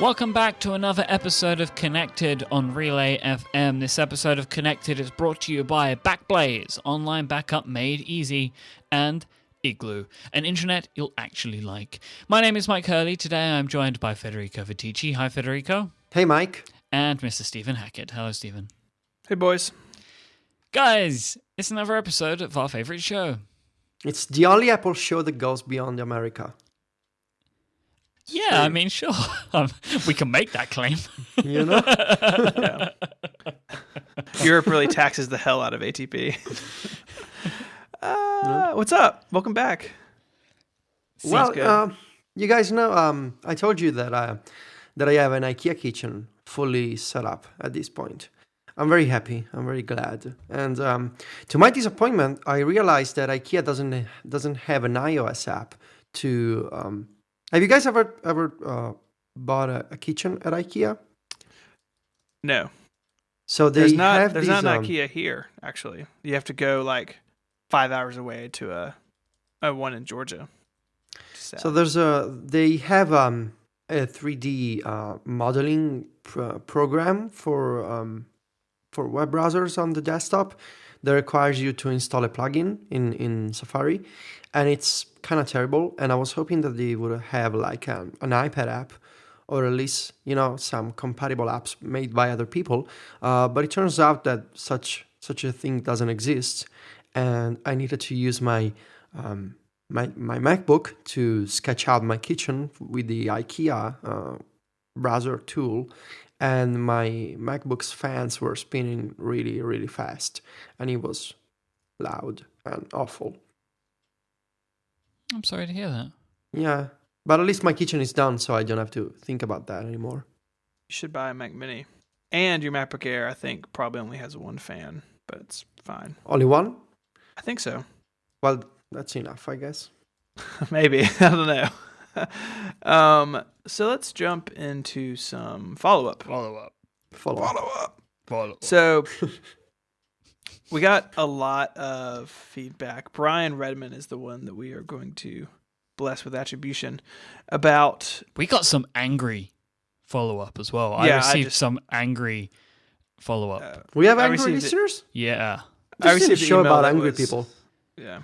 Welcome back to another episode of Connected on Relay FM. This episode of Connected is brought to you by Backblaze, online backup made easy, and Igloo, an intranet you'll actually like. My name is Myke Hurley. Today I'm joined by Federico Viticci. Hi, Federico. Hey, Myke. And Mr. Stephen Hackett. Hello, Stephen. Hey, boys. Guys, it's another episode of our favorite show. It's the only Apple show that goes beyond America. Yeah, I mean, sure. We can make that claim. You know? Yeah. Europe really taxes the hell out of ATP. What's up? Welcome back. Well, you guys know, I told you that I have an IKEA kitchen fully set up at this point. I'm very happy. I'm very glad. And to my disappointment, I realized that IKEA doesn't have an iOS app to... have you guys ever bought a kitchen at IKEA? No. So there's not an IKEA here, actually. You have to go like 5 hours away to a one in Georgia. So they have a 3D modeling program for web browsers on the desktop that requires you to install a plugin in Safari, and it's kind of terrible. And I was hoping that they would have like an iPad app, or at least some compatible apps made by other people. But it turns out that such a thing doesn't exist, and I needed to use my MacBook to sketch out my kitchen with the IKEA browser tool. And my MacBook's fans were spinning really, really fast. And it was loud and awful. I'm sorry to hear that. Yeah, but at least my kitchen is done, so I don't have to think about that anymore. You should buy a Mac Mini. And your MacBook Air, I think, probably only has one fan, but it's fine. Only one? I think so. Well, that's enough, I guess. Maybe. I don't know. So let's jump into some follow-up. So we got a lot of feedback. Brian Redmond is the one that we are going to bless with attribution about... We got some angry follow-up as well. I received some angry follow-up. We have angry listeners? Yeah. I received a show about angry people. Yeah.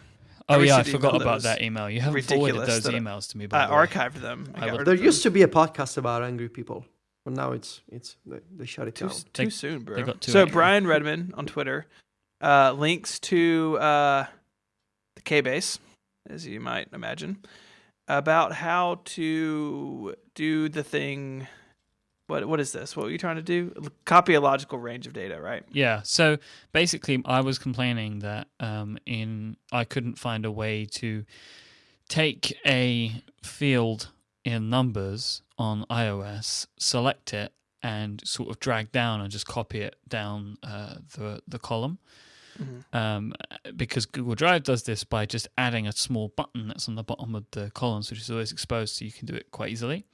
Oh, yeah, I forgot about that email. You haven't forwarded those emails to me, by the way. I archived them. There used to be a podcast about angry people, but now they shut it down. Too soon, bro. So Brian Redmond on Twitter links to the K-Base, as you might imagine, about how to do the thing... What is this? What are you trying to do? Copy a logical range of data, right? Yeah. So basically, I was complaining that I couldn't find a way to take a field in numbers on iOS, select it, and sort of drag down and just copy it down the column. Mm-hmm. Because Google Drive does this by just adding a small button that's on the bottom of the columns, which is always exposed, so you can do it quite easily.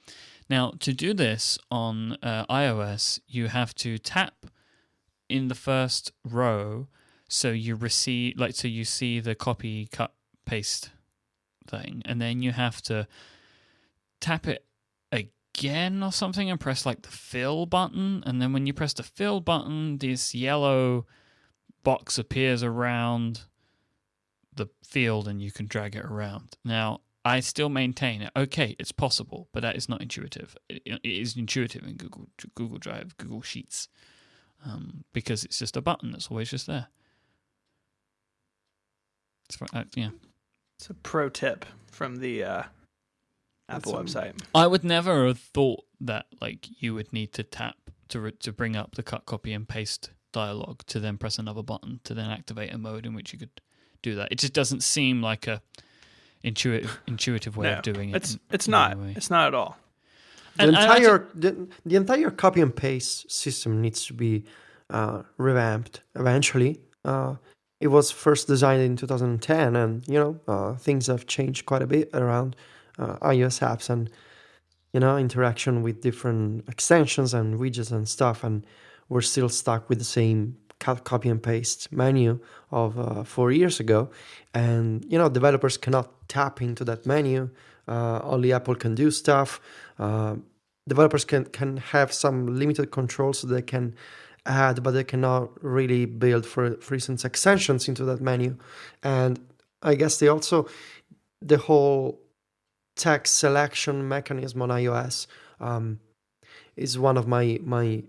Now, to do this on iOS, you have to tap in the first row, so you see the copy, cut, paste thing, and then you have to tap it again or something and press like the fill button, and then when you press the fill button, this yellow box appears around the field and you can drag it around. Now, I still maintain it. Okay, it's possible, but that is not intuitive. It is intuitive in Google Drive, Google Sheets, because it's just a button that's always just there. It's a pro tip from the Apple website. I would never have thought that you would need to tap to bring up the cut, copy, and paste dialog to then press another button to then activate a mode in which you could do that. It just doesn't seem like a intuitive way of doing it. It's not. It's not at all. The entire copy and paste system needs to be revamped eventually. It was first designed in 2010, and things have changed quite a bit around iOS apps and interaction with different extensions and widgets and stuff. And we're still stuck with the same copy and paste menu of 4 years ago, and developers cannot tap into that menu. Only Apple can do stuff. developers can have some limited controls they can add, but they cannot really build, for instance, extensions into that menu. And I guess the whole text selection mechanism on iOS is one of my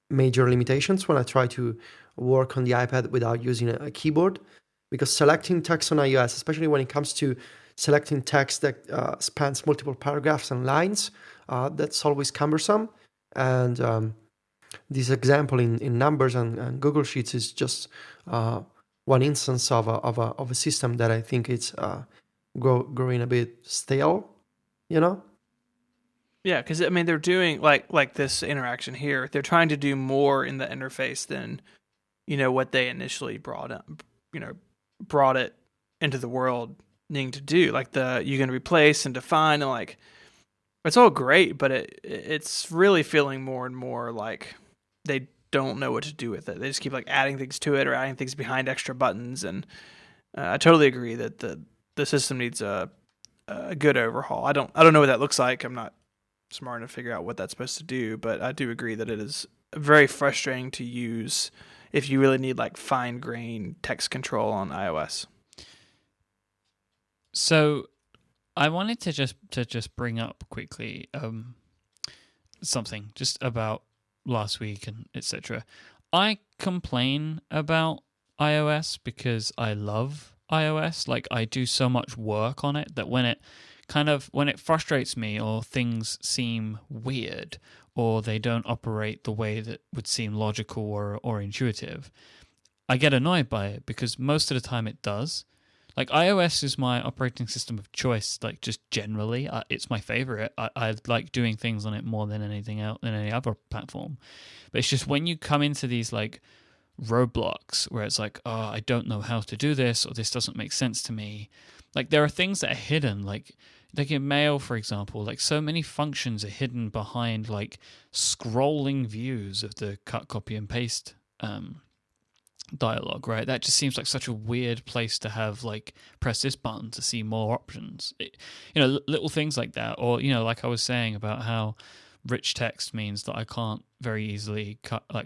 major limitations when I try to work on the iPad without using a keyboard, because selecting text on iOS, especially when it comes to selecting text that spans multiple paragraphs and lines, that's always cumbersome. And this example in Numbers and Google Sheets is just one instance of a system that I think it's growing a bit stale, you know? Yeah, because I mean they're doing like this interaction here. They're trying to do more in the interface than what they initially brought it into the world needing to do. Like you can replace and define, and like it's all great, but it's really feeling more and more like they don't know what to do with it. They just keep like adding things to it or adding things behind extra buttons. And I totally agree that the system needs a good overhaul. I don't know what that looks like. I'm not smart enough to figure out what that's supposed to do, but I do agree that it is very frustrating to use if you really need like fine-grained text control on iOS. So I wanted to just bring up quickly something just about last week and etc. I complain about iOS because I love iOS. Like, I do so much work on it that when it frustrates me, or things seem weird, or they don't operate the way that would seem logical or intuitive, I get annoyed by it, because most of the time it does. Like, iOS is my operating system of choice, like, just generally. It's my favorite. I like doing things on it more than anything else, than any other platform. But it's just when you come into these, like, roadblocks where it's like, oh, I don't know how to do this, or this doesn't make sense to me. Like, there are things that are hidden, like in Mail, for example, like, so many functions are hidden behind, like, scrolling views of the cut, copy, and paste dialogue, right? That just seems like such a weird place to have, like, press this button to see more options. Little things like that. Or, like I was saying about how rich text means that I can't very easily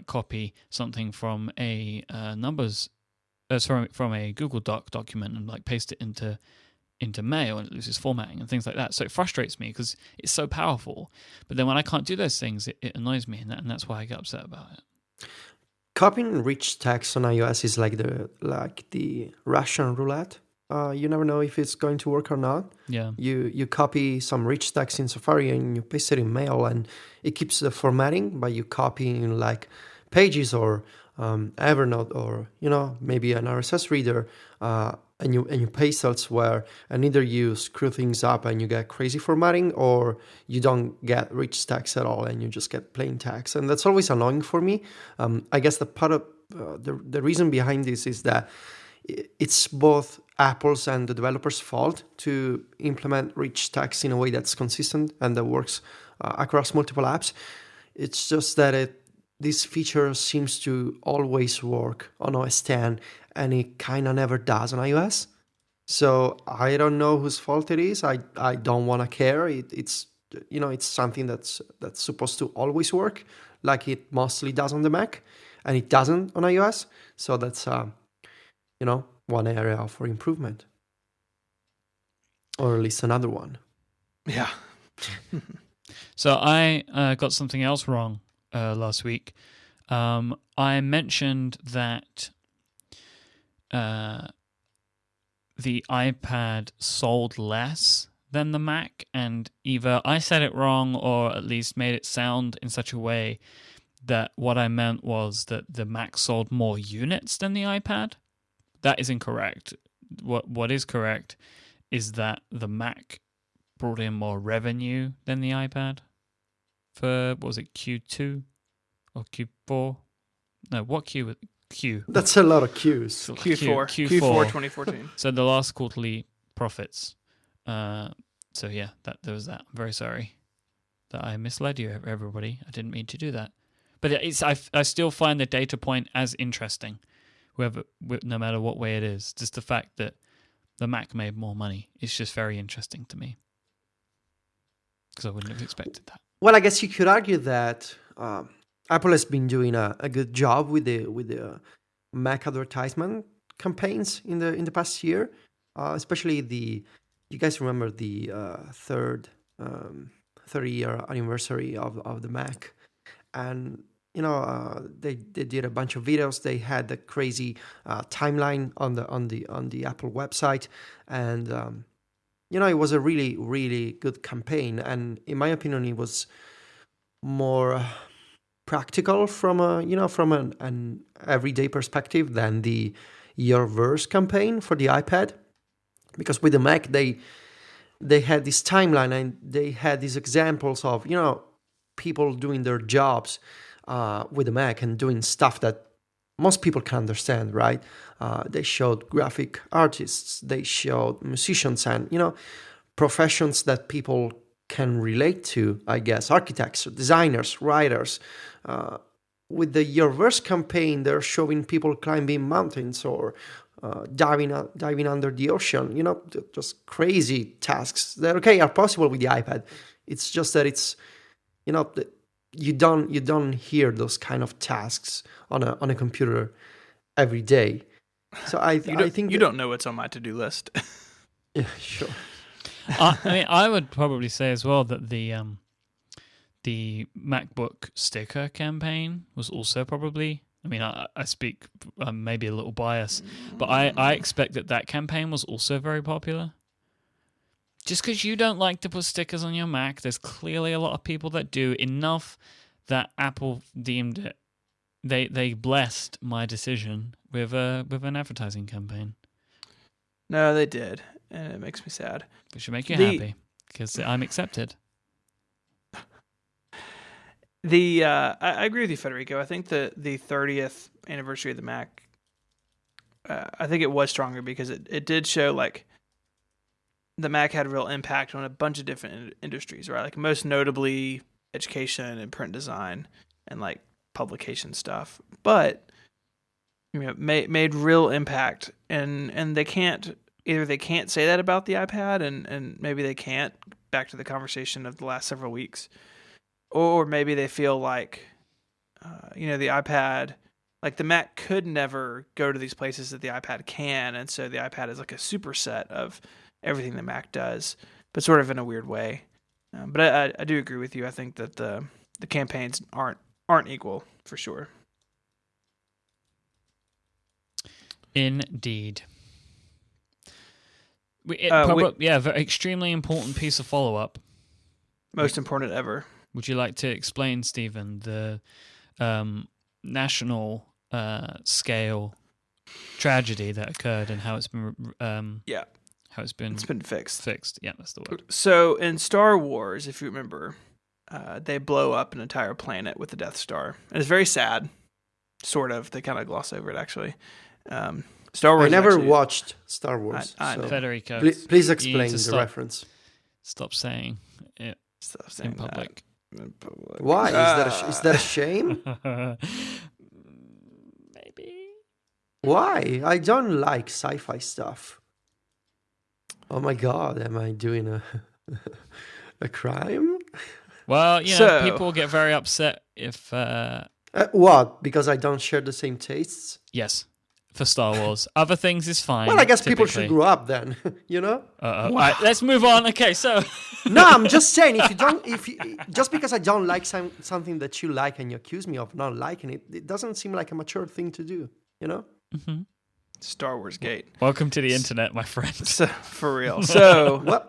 copy something from a from a Google Doc document and, like, paste it into Mail, and it loses formatting and things like that. So it frustrates me because it's so powerful. But then when I can't do those things, it annoys me, and that's why I get upset about it. Copying rich text on iOS is like the Russian roulette. You never know if it's going to work or not. Yeah. You copy some rich text in Safari and you paste it in Mail, and it keeps the formatting, but you copy in, like, Pages or Evernote, or maybe an RSS reader, and you paste elsewhere, and either you screw things up and you get crazy formatting, or you don't get rich text at all and you just get plain text, and that's always annoying for me. I guess the part of the reason behind this is that it's both Apple's and the developers' fault to implement rich text in a way that's consistent and that works across multiple apps. It's just that this feature seems to always work on OS X, and it kind of never does on iOS. So I don't know whose fault it is. I don't want to care. It's something that's supposed to always work, like it mostly does on the Mac, and it doesn't on iOS. So that's one area for improvement, or at least another one. Yeah. So I got something else wrong last week. I mentioned that the iPad sold less than the Mac, and either I said it wrong or at least made it sound in such a way that what I meant was that the Mac sold more units than the iPad. That is incorrect. What is correct is that the Mac brought in more revenue than the iPad for, what was it, Q2 or Q4? No, what Q? That's a lot of Qs. Q4 2014. So the last quarterly profits. So yeah, there was that. I'm very sorry that I misled you, everybody. I didn't mean to do that. But I still find the data point as interesting, no matter what way it is. Just the fact that the Mac made more money is just very interesting to me, because I wouldn't have expected that. Well, I guess you could argue that Apple has been doing a good job with the Mac advertisement campaigns in the past year, especially you guys remember the third 30-year anniversary of the Mac, and they did a bunch of videos. They had the crazy timeline on the Apple website, and it was a really, really good campaign. And in my opinion, it was more practical from an everyday perspective than the Your Verse campaign for the iPad, because with the Mac they had this timeline and they had these examples of people doing their jobs with the Mac and doing stuff that most people can understand, right? They showed graphic artists, they showed musicians, and professions that people can relate to, I guess, architects, designers, writers. With the Your Verse campaign, they're showing people climbing mountains or diving under the ocean. Just crazy tasks that are possible with the iPad. It's just that it's you don't hear those kind of tasks on a computer every day. So I think you don't know what's on my to-do list. Yeah, sure. I would probably say as well that the MacBook sticker campaign was also probably. I speak maybe a little biased, but I expect that campaign was also very popular. Just because you don't like to put stickers on your Mac, there's clearly a lot of people that do, enough that Apple deemed it. They blessed my decision with an advertising campaign. No, they did, and it makes me sad. It should make you happy because I'm accepted. I agree with you, Federico. I think the 30th anniversary of the Mac, I think it was stronger because it did show like the Mac had a real impact on a bunch of different industries, right? Like most notably education and print design and like publication stuff, but made real impact, and they can't say that about the iPad, and maybe they can't, back to the conversation of the last several weeks. Or maybe they feel like, the iPad, like the Mac could never go to these places that the iPad can. And so the iPad is like a superset of everything the Mac does, but sort of in a weird way. But I do agree with you. I think that the campaigns aren't equal for sure. Indeed. Extremely important piece of follow-up. Most important ever. Would you like to explain, Stephen, the national scale tragedy that occurred and how it's been it's been fixed. Fixed, yeah, that's the word. So in Star Wars, if you remember, they blow up an entire planet with the Death Star, and it's very sad. Sort of, they kind of gloss over it actually. Star Wars. I never watched Star Wars. I know. Federico, please explain the reference. Stop saying it in public. Why? Is that a shame? Maybe. Why? I don't like sci-fi stuff. Oh my god, am I doing a crime? Well, people get very upset if... what? Because I don't share the same tastes? Yes, for Star Wars. Other things is fine. Well, I guess people should grow up then, Wow. All right, let's move on. Okay, so... No, I'm just saying, just because I don't like something that you like and you accuse me of not liking it, it doesn't seem like a mature thing to do, Mm-hmm. Star Wars gate. Welcome to the internet, my friend. So, for real. So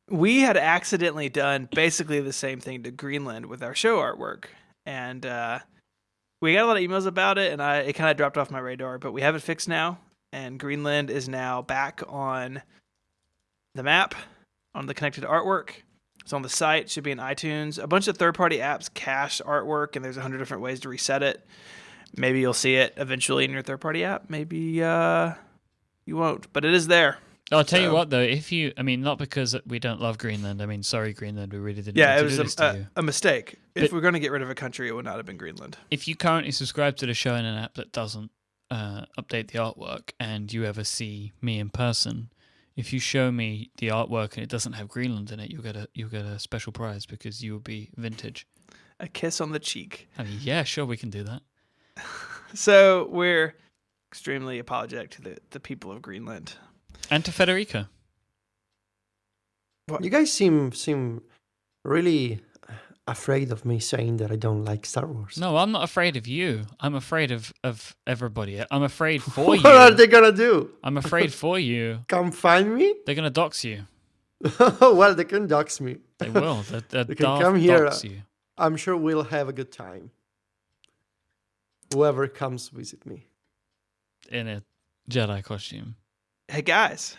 we had accidentally done basically the same thing to Greenland with our show artwork, and we got a lot of emails about it, and it kind of dropped off my radar, but we have it fixed now, and Greenland is now back on the map, on the connected artwork. It's on the site, should be in iTunes. A bunch of third-party apps cache artwork, and there's 100 different ways to reset it. Maybe you'll see it eventually in your third-party app. Maybe you won't, but it is there. I'll tell you what, though, not because we don't love Greenland. Sorry, Greenland, we really didn't it do was this to you. A mistake. If we're going to get rid of a country, it would not have been Greenland. If you currently subscribe to the show in an app that doesn't update the artwork, and you ever see me in person, if you show me the artwork and it doesn't have Greenland in it, you'll get a special prize because you will be vintage. A kiss on the cheek. I mean, yeah, sure, we can do that. So we're extremely apologetic to the people of Greenland. And to Federico. You guys seem really afraid of me saying that I don't like Star Wars. No, I'm not afraid of you. I'm afraid of everybody. I'm afraid for you. What are they gonna do? I'm afraid for you. Come find me? They're going to dox you. Well, they can dox me. They will. They're They can come here. dox you. I'm sure we'll have a good time. Whoever comes visit me. In a Jedi costume. Hey guys,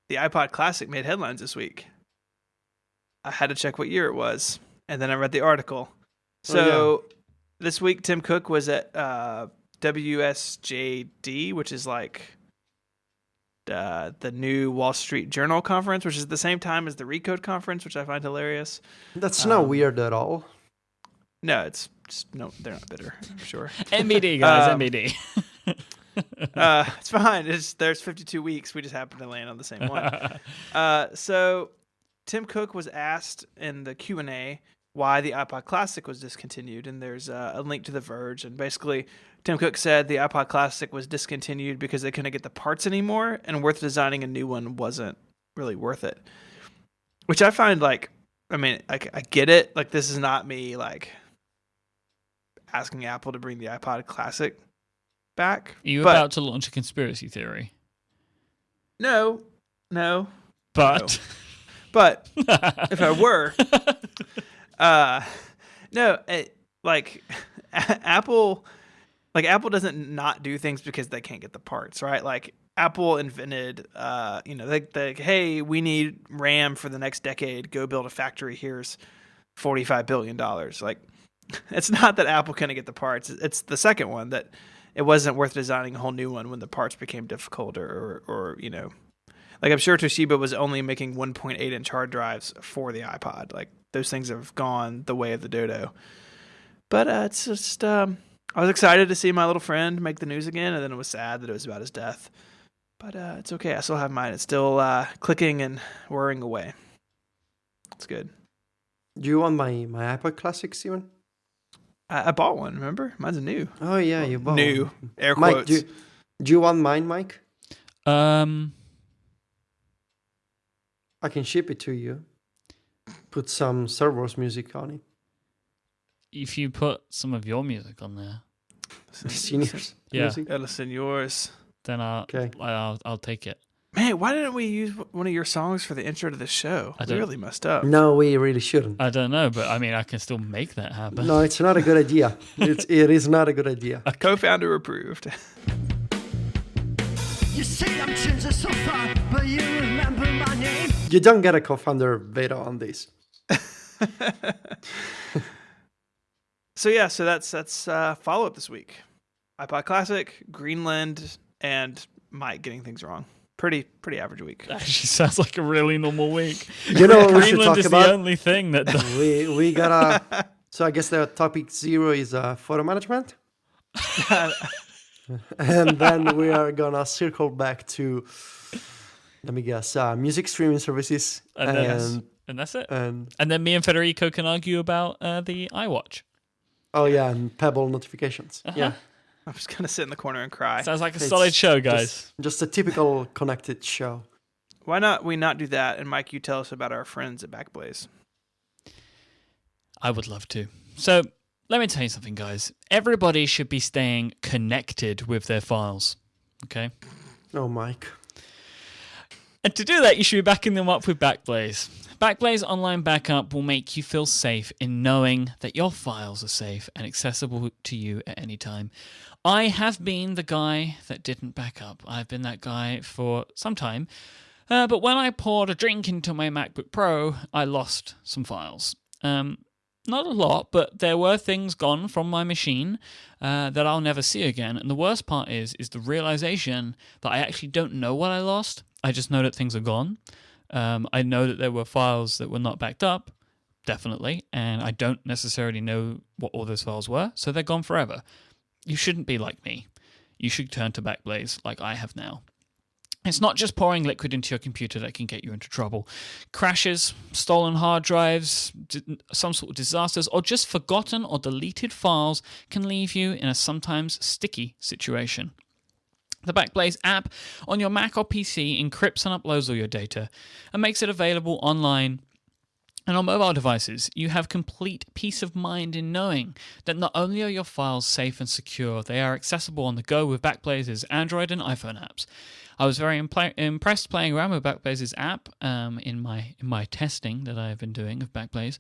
the iPod Classic made headlines this week. I had to check what year it was, and then I read the article. So This week, Tim Cook was at WSJD, which is like the new Wall Street Journal conference, which is the same time as the Recode conference, which I find hilarious. That's not weird at all. No, it's just no. They're not bitter. I'm sure. MBD, guys. MBD. It's fine. There's 52 weeks. We just happen to land on the same one. So Tim Cook was asked in the Q&A why the iPod Classic was discontinued, and there's a link to The Verge. And basically, Tim Cook said the iPod Classic was discontinued because they couldn't get the parts anymore, and worth designing a new one wasn't really worth it. Which I find I get it. Like, this is not me asking Apple to bring the iPod Classic back. Are you about to launch a conspiracy theory? No. But if I were, Apple doesn't not do things because they can't get the parts, right? Like, Apple invented, hey, we need RAM for the next decade. Go build a factory. Here's $45 billion. Like, it's not that Apple couldn't get the parts. It's the second one that it wasn't worth designing a whole new one when the parts became difficult or like, I'm sure Toshiba was only making 1.8-inch hard drives for the iPod. Like, those things have gone the way of the dodo. But it's just, I was excited to see my little friend make the news again, and then it was sad that it was about his death. But it's okay. I still have mine. It's still clicking and whirring away. It's good. Do you want my iPod Classic, Steven? I bought one, remember? Mine's a new. Oh, yeah, you bought new. one. Air Myke, quotes. do you want mine, Myke? I can ship it to you. Put some Star Wars music on it. if you put some of your music on there, Seniors. Yeah. Music. El Señores. then Okay. I'll take it. Man, why didn't we use one of your songs for the intro to the show? I We don't- really messed up. No, we really shouldn't. I don't know, but I mean, I can still make that happen. No, it's not a good idea. It is not a good idea. Co-founder approved. You say I'm changing so far, but you remember my name. You don't get a co-founder veto on this. So that's follow up this week. iPod Classic, Greenland, and Myke getting things wrong. Pretty average week. That actually sounds like a really normal week. You know what we should Greenland talk is about? the only thing that We gotta. So I guess the topic 0 is photo management, and then we are gonna circle back to, let me guess, music streaming services, and that's it. and And then me and Federico can argue about the iWatch. oh yeah, and Pebble notifications. Yeah, I'm just gonna sit in the corner and cry. Sounds like a It's solid show, guys. just a typical connected show. Why not we not do that? And Myke, you tell us about our friends at Backblaze. I would love to. So let me tell you something, guys. Everybody should be staying connected with their files. Okay? Oh, Myke. And to do that, you should be backing them up with Backblaze. Backblaze Online Backup will make you feel safe in knowing that your files are safe and accessible to you at any time. I have been the guy that didn't back up. I've been that guy for some time. But when I poured a drink into my MacBook Pro, I lost some files. Not a lot, but there were things gone from my machine that I'll never see again. And the worst part is the realization that I actually don't know what I lost. I just know that things are gone. I know that there were files that were not backed up, definitely, and I don't necessarily know what all those files were, so they're gone forever. You shouldn't be like me. You should turn to Backblaze like I have now. It's not just pouring liquid into your computer that can get you into trouble. Crashes, stolen hard drives, some sort of disasters, or just forgotten or deleted files can leave you in a sometimes sticky situation. The Backblaze app on your Mac or PC encrypts and uploads all your data and makes it available online and on mobile devices. You have complete peace of mind in knowing that not only are your files safe and secure, they are accessible on the go with Backblaze's Android and iPhone apps. I was very impressed playing around with Backblaze's app in my testing that I've been doing of Backblaze.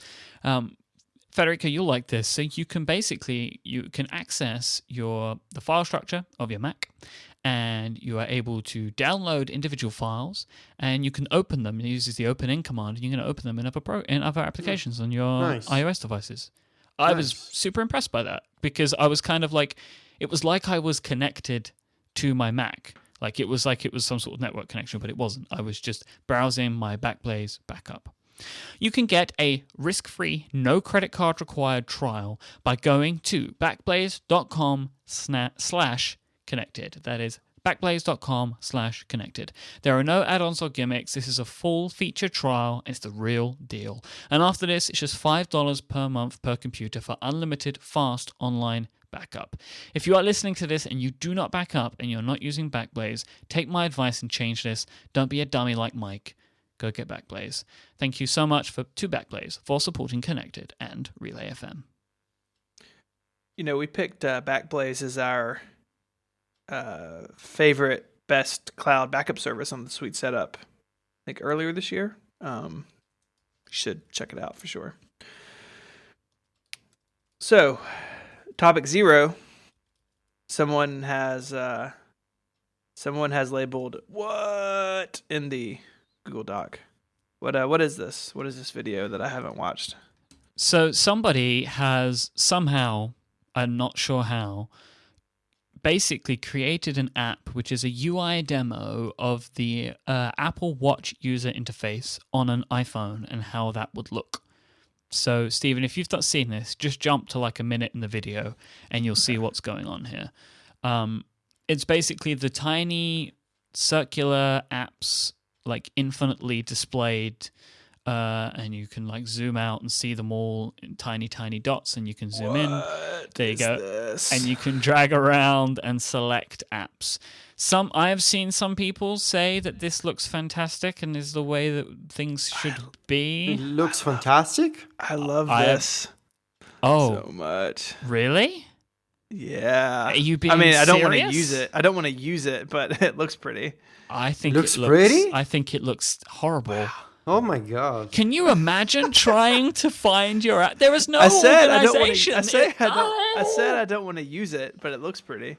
Federico, you'll like this. So you can access the file structure of your Mac, and you are able to download individual files, and you can open them. It uses the open in command, and you can open them in other applications on your iOS devices. I was super impressed by that because I was kind of like, it was like I was connected to my Mac. It was some sort of network connection, but it wasn't. I was just browsing my Backblaze backup. You can get a risk-free, no credit card required trial by going to backblaze.com/connected. That is backblaze.com/connected. There are no add-ons or gimmicks. This is a full feature trial. It's the real deal. And after this, it's just $5 per month per computer for unlimited, fast online backup. If you are listening to this and you do not back up and you're not using Backblaze, take my advice and change this. Don't be a dummy like Myke. Go get Backblaze. Thank you so much to Backblaze for supporting Connected and Relay FM. We picked Backblaze as our favorite, best cloud backup service on the Suite Setup, I think earlier this year. You should check it out for sure. So, topic 0, someone has labeled what in the Google Doc. What is this? What is this video that I haven't watched? So somebody has somehow, I'm not sure how, basically created an app which is a UI demo of the Apple Watch user interface on an iPhone and how that would look. So, Stephen, if you've not seen this, just jump to a minute in the video and you'll see what's going on here. It's basically the tiny circular apps, infinitely displayed, and you can zoom out and see them all in tiny, tiny dots, and you can zoom in. There you go. This? And you can drag around and select apps. I have seen some people say that this looks fantastic and is the way that things should be. It looks fantastic. I love this so much. Really? Yeah. Are you being I don't want to serious? use it. I don't want to use it, but it looks pretty. I think Looks pretty? I think it looks horrible. Wow. Oh my god! Can you imagine trying to find your app? There is no I said I organization. don't want to use it, but it looks pretty.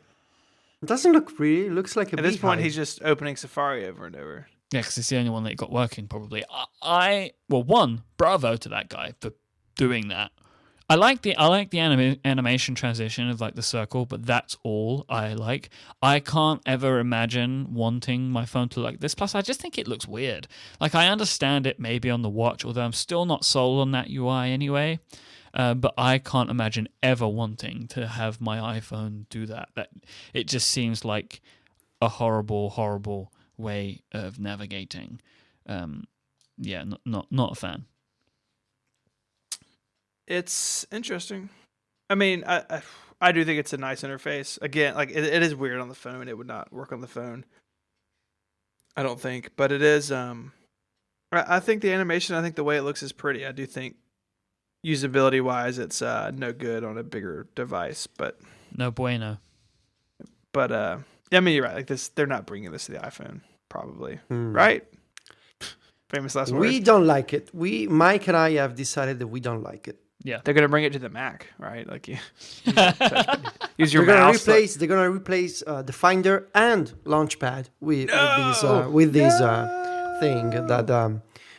It doesn't look pretty. It looks like a At this point, beehive. he's just opening Safari over and over. Yeah, because it's the only one that got working, probably. Bravo to that guy for doing that. I like the animation transition of the circle, but that's all I like. I can't ever imagine wanting my phone to look like this. Plus, I just think it looks weird. I understand it maybe on the watch, although I'm still not sold on that UI anyway. But I can't imagine ever wanting to have my iPhone do that. It just seems like a horrible, horrible way of navigating. Not a fan. It's interesting. I do think it's a nice interface. Again, it is weird on the phone. It would not work on the phone, I don't think. But it is. I think the animation. I think the way it looks is pretty. I do think usability wise, it's no good on a bigger device. But no bueno. But you're right. They're not bringing this to the iPhone, probably. Right? Famous last words. We don't like it. Myke and I have decided that we don't like it. Yeah, they're gonna bring it to the Mac, right? Use your They're mouse. They're gonna replace the Finder and Launchpad with these thing that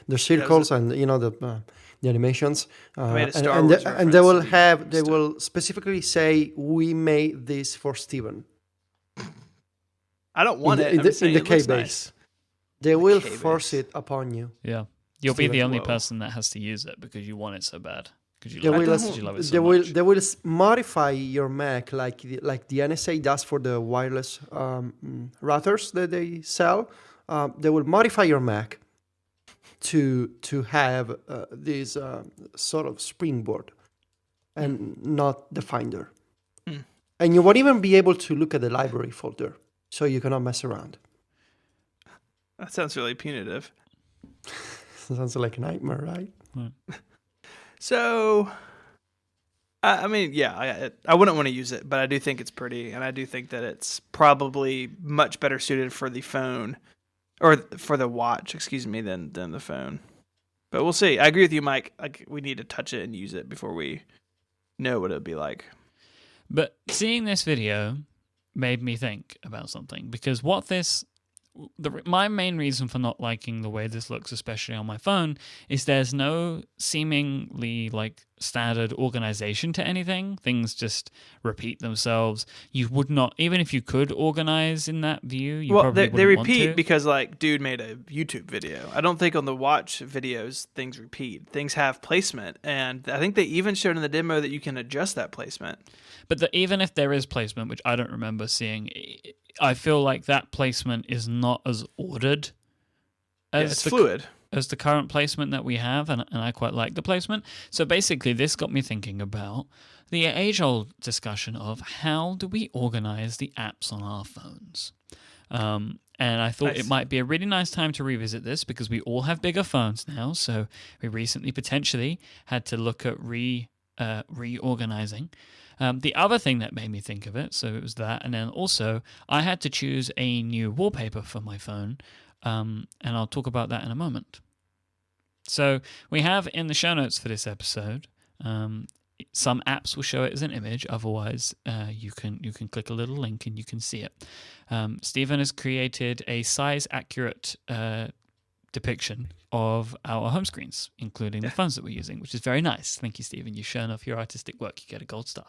the circles and the animations. And they will specifically say we made this for Steven. I don't want it. In the K K-base. nice. They will force it upon you. Yeah, you'll be the only person that has to use it because you want it so bad. Because you love it so much. They will modify your Mac like the NSA does for the wireless routers that they sell they will modify your Mac to have this sort of springboard and not the Finder. And you won't even be able to look at the library folder, so you cannot mess around. That sounds really punitive. Sounds like a nightmare, right? So, I mean, yeah, I wouldn't want to use it, but I do think it's pretty, and I do think that it's probably much better suited for the phone, or for the watch, excuse me, than the phone. But we'll see. I agree with you, Myke. Like, we need to touch it and use it before we know what it would be like. But seeing this video made me think about something, because my main reason for not liking the way this looks, especially on my phone, is there's no seemingly like standard organization to anything. Things just repeat themselves. You would not, even if you could organize in that view, you probably wouldn't they want repeat to. because like dude made a YouTube video. I don't think on the watch videos things repeat. Things have placement, and I think they even showed in the demo that you can adjust that placement. But even if there is placement, which I don't remember seeing, I feel like that placement is not as ordered as it's fluid. As the current placement that we have, and I quite like the placement. So basically, this got me thinking about the age-old discussion of how do we organize the apps on our phones. And I thought it might be a really nice time to revisit this because we all have bigger phones now. So we recently potentially had to look at reorganizing. The other thing that made me think of it, so it was that, and then also I had to choose a new wallpaper for my phone, and I'll talk about that in a moment. So we have in the show notes for this episode, some apps will show it as an image, otherwise you can click a little link and you can see it. Stephen has created a size-accurate depiction of our home screens, including the phones that we're using, which is very nice. Thank you, Stephen. You've shown off your artistic work. You get a gold star.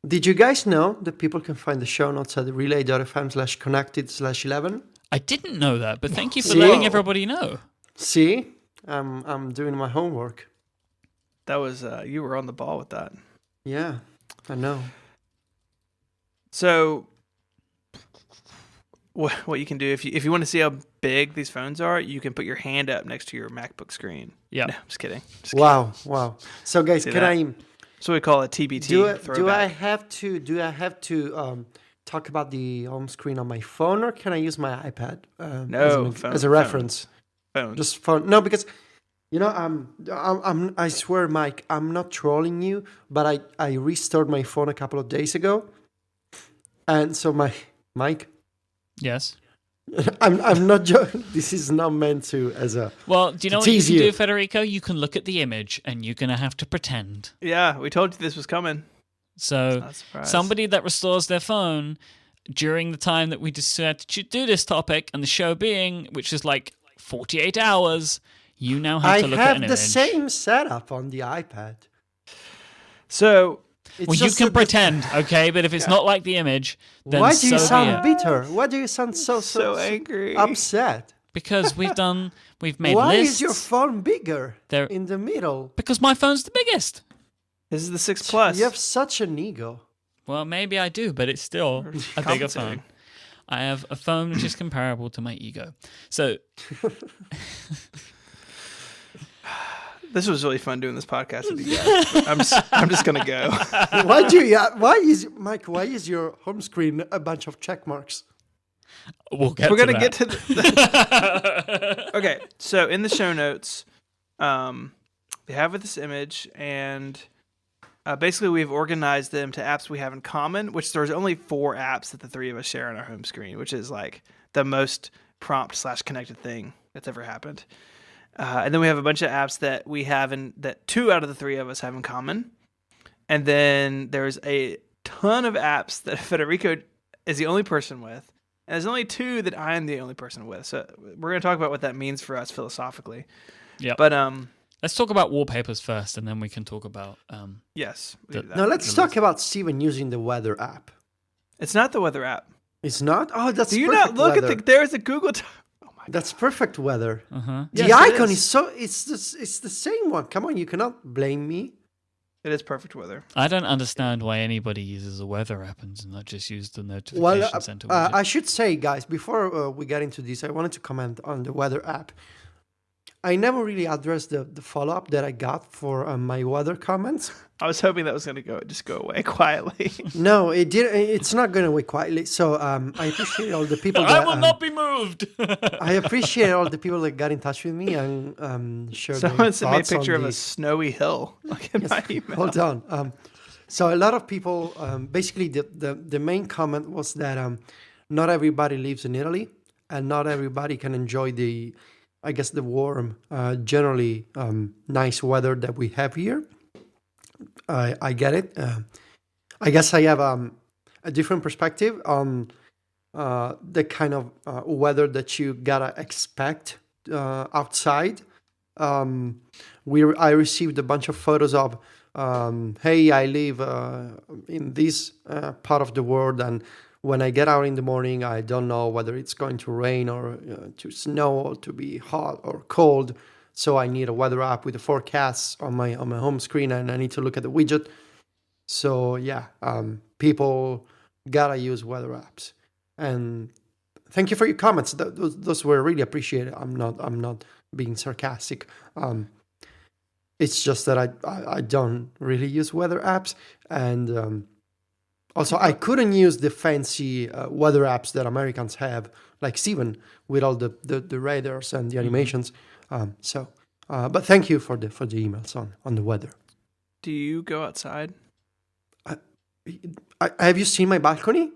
Did you guys know that people can find the show notes at relay.fm/connected/11? I didn't know that, but thank you for letting everybody know. See, I'm doing my homework. That was you were on the ball with that. Yeah, I know. So, what you can do if you want to see how big these phones are, you can put your hand up next to your MacBook screen. Yeah, no, I'm just kidding. Wow. So, guys, See can that? I? So we call it TBT. Do I have to talk about the home screen on my phone, or can I use my iPad as a reference? Phone. Just phone. No, because I swear, Myke, I'm not trolling you, but I restored my phone a couple of days ago, and so Myke. Yes. I'm not joking. This is not meant to as a. Well, do you know what you can do, Federico? You can look at the image, and you're gonna have to pretend. Yeah, we told you this was coming. So somebody that restores their phone during the time that we decided to do this topic, and the show being, which is like 48 hours, you now have to look at an image. I have the same setup on the iPad. So. Well, you can pretend, okay? But if it's not like the image, then why do you sound be it. bitter? Why do you sound so angry, upset? Because we've made why lists. Is your phone bigger in the middle? Because my phone's the biggest. This is the 6 Plus. You have such an ego. Well, maybe I do, but it's still a bigger phone. I have a phone which is comparable to my ego. So. This was really fun doing this podcast with you guys. I'm just gonna go. Why is your home screen a bunch of check marks? We're gonna get to Okay, so in the show notes, they have this image, and basically we've organized them to apps we have in common. Which there's only 4 apps that the 3 of us share on our home screen, which is like the most prompt/connected thing that's ever happened. And then we have a bunch of apps that we have that 2 out of the 3 of us have in common. And then there's a ton of apps that Federico is the only person with. And there's only 2 that I am the only person with. So we're going to talk about what that means for us philosophically. Yeah. But let's talk about wallpapers first, and then we can talk about yes. Let's talk about Steven using the weather app. It's not the weather app. It's not? Oh, that's Do you perfect not look weather. at there's a Google That's perfect weather. Uh-huh. The icon is so it's the same one. Come on, you cannot blame me. It is perfect weather. I don't understand why anybody uses a weather app and not just use the notification center widget. I should say, guys, before we get into this, I wanted to comment on the weather app. I never really addressed the follow-up that I got for my weather comments. I was hoping that was going to go away quietly. No, it did. It's not going away quietly. So I appreciate all the people. I will not be moved. I appreciate all the people that got in touch with me and shared. Someone sent me a picture of a snowy hill. Look at my email. Hold on. So a lot of people. Basically, the main comment was that not everybody lives in Italy, and not everybody can enjoy the warm, generally nice weather that we have here. I get it. I guess I have a different perspective on the kind of weather that you gotta expect outside. I received a bunch of photos of, hey, I live in this part of the world, and when I get out in the morning, I don't know whether it's going to rain or to snow or to be hot or cold. So I need a weather app with the forecasts on my home screen, and I need to look at the widget. So yeah, people gotta use weather apps. And thank you for your comments. Those were really appreciated. I'm not being sarcastic. It's just that I don't really use weather apps, and also I couldn't use the fancy weather apps that Americans have, like Steven, with all the radars and the animations. But thank you for the emails on the weather. Do you go outside? Have you seen my balcony?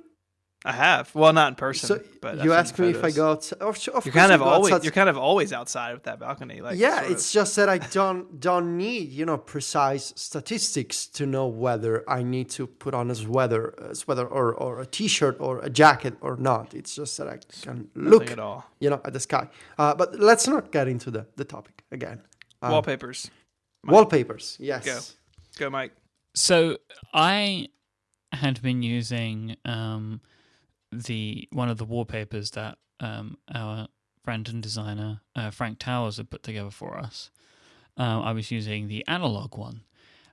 I have. Well, not in person. So but you asked me if I go outside. You're kind of always outside with that balcony. Like, yeah, it's just that I don't need precise statistics to know whether I need to put on a sweater or a t-shirt or a jacket or not. It's just that I can look at all. At the sky. But let's not get into the topic again. Wallpapers. Myke. Wallpapers. Yes. Go, Myke. So I had been using one of the wallpapers that our friend and designer Frank Towers had put together for us. I was using the analog one,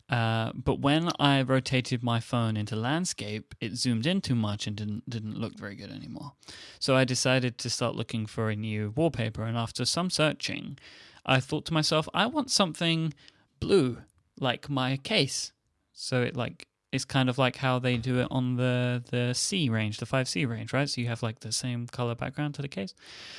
but when I rotated my phone into landscape, it zoomed in too much and didn't look very good anymore. So I decided to start looking for a new wallpaper, and after some searching, I thought to myself, I want something blue like my case. So it's kind of like how they do it on the C range, the 5C range, right? So you have like the same color background to the case.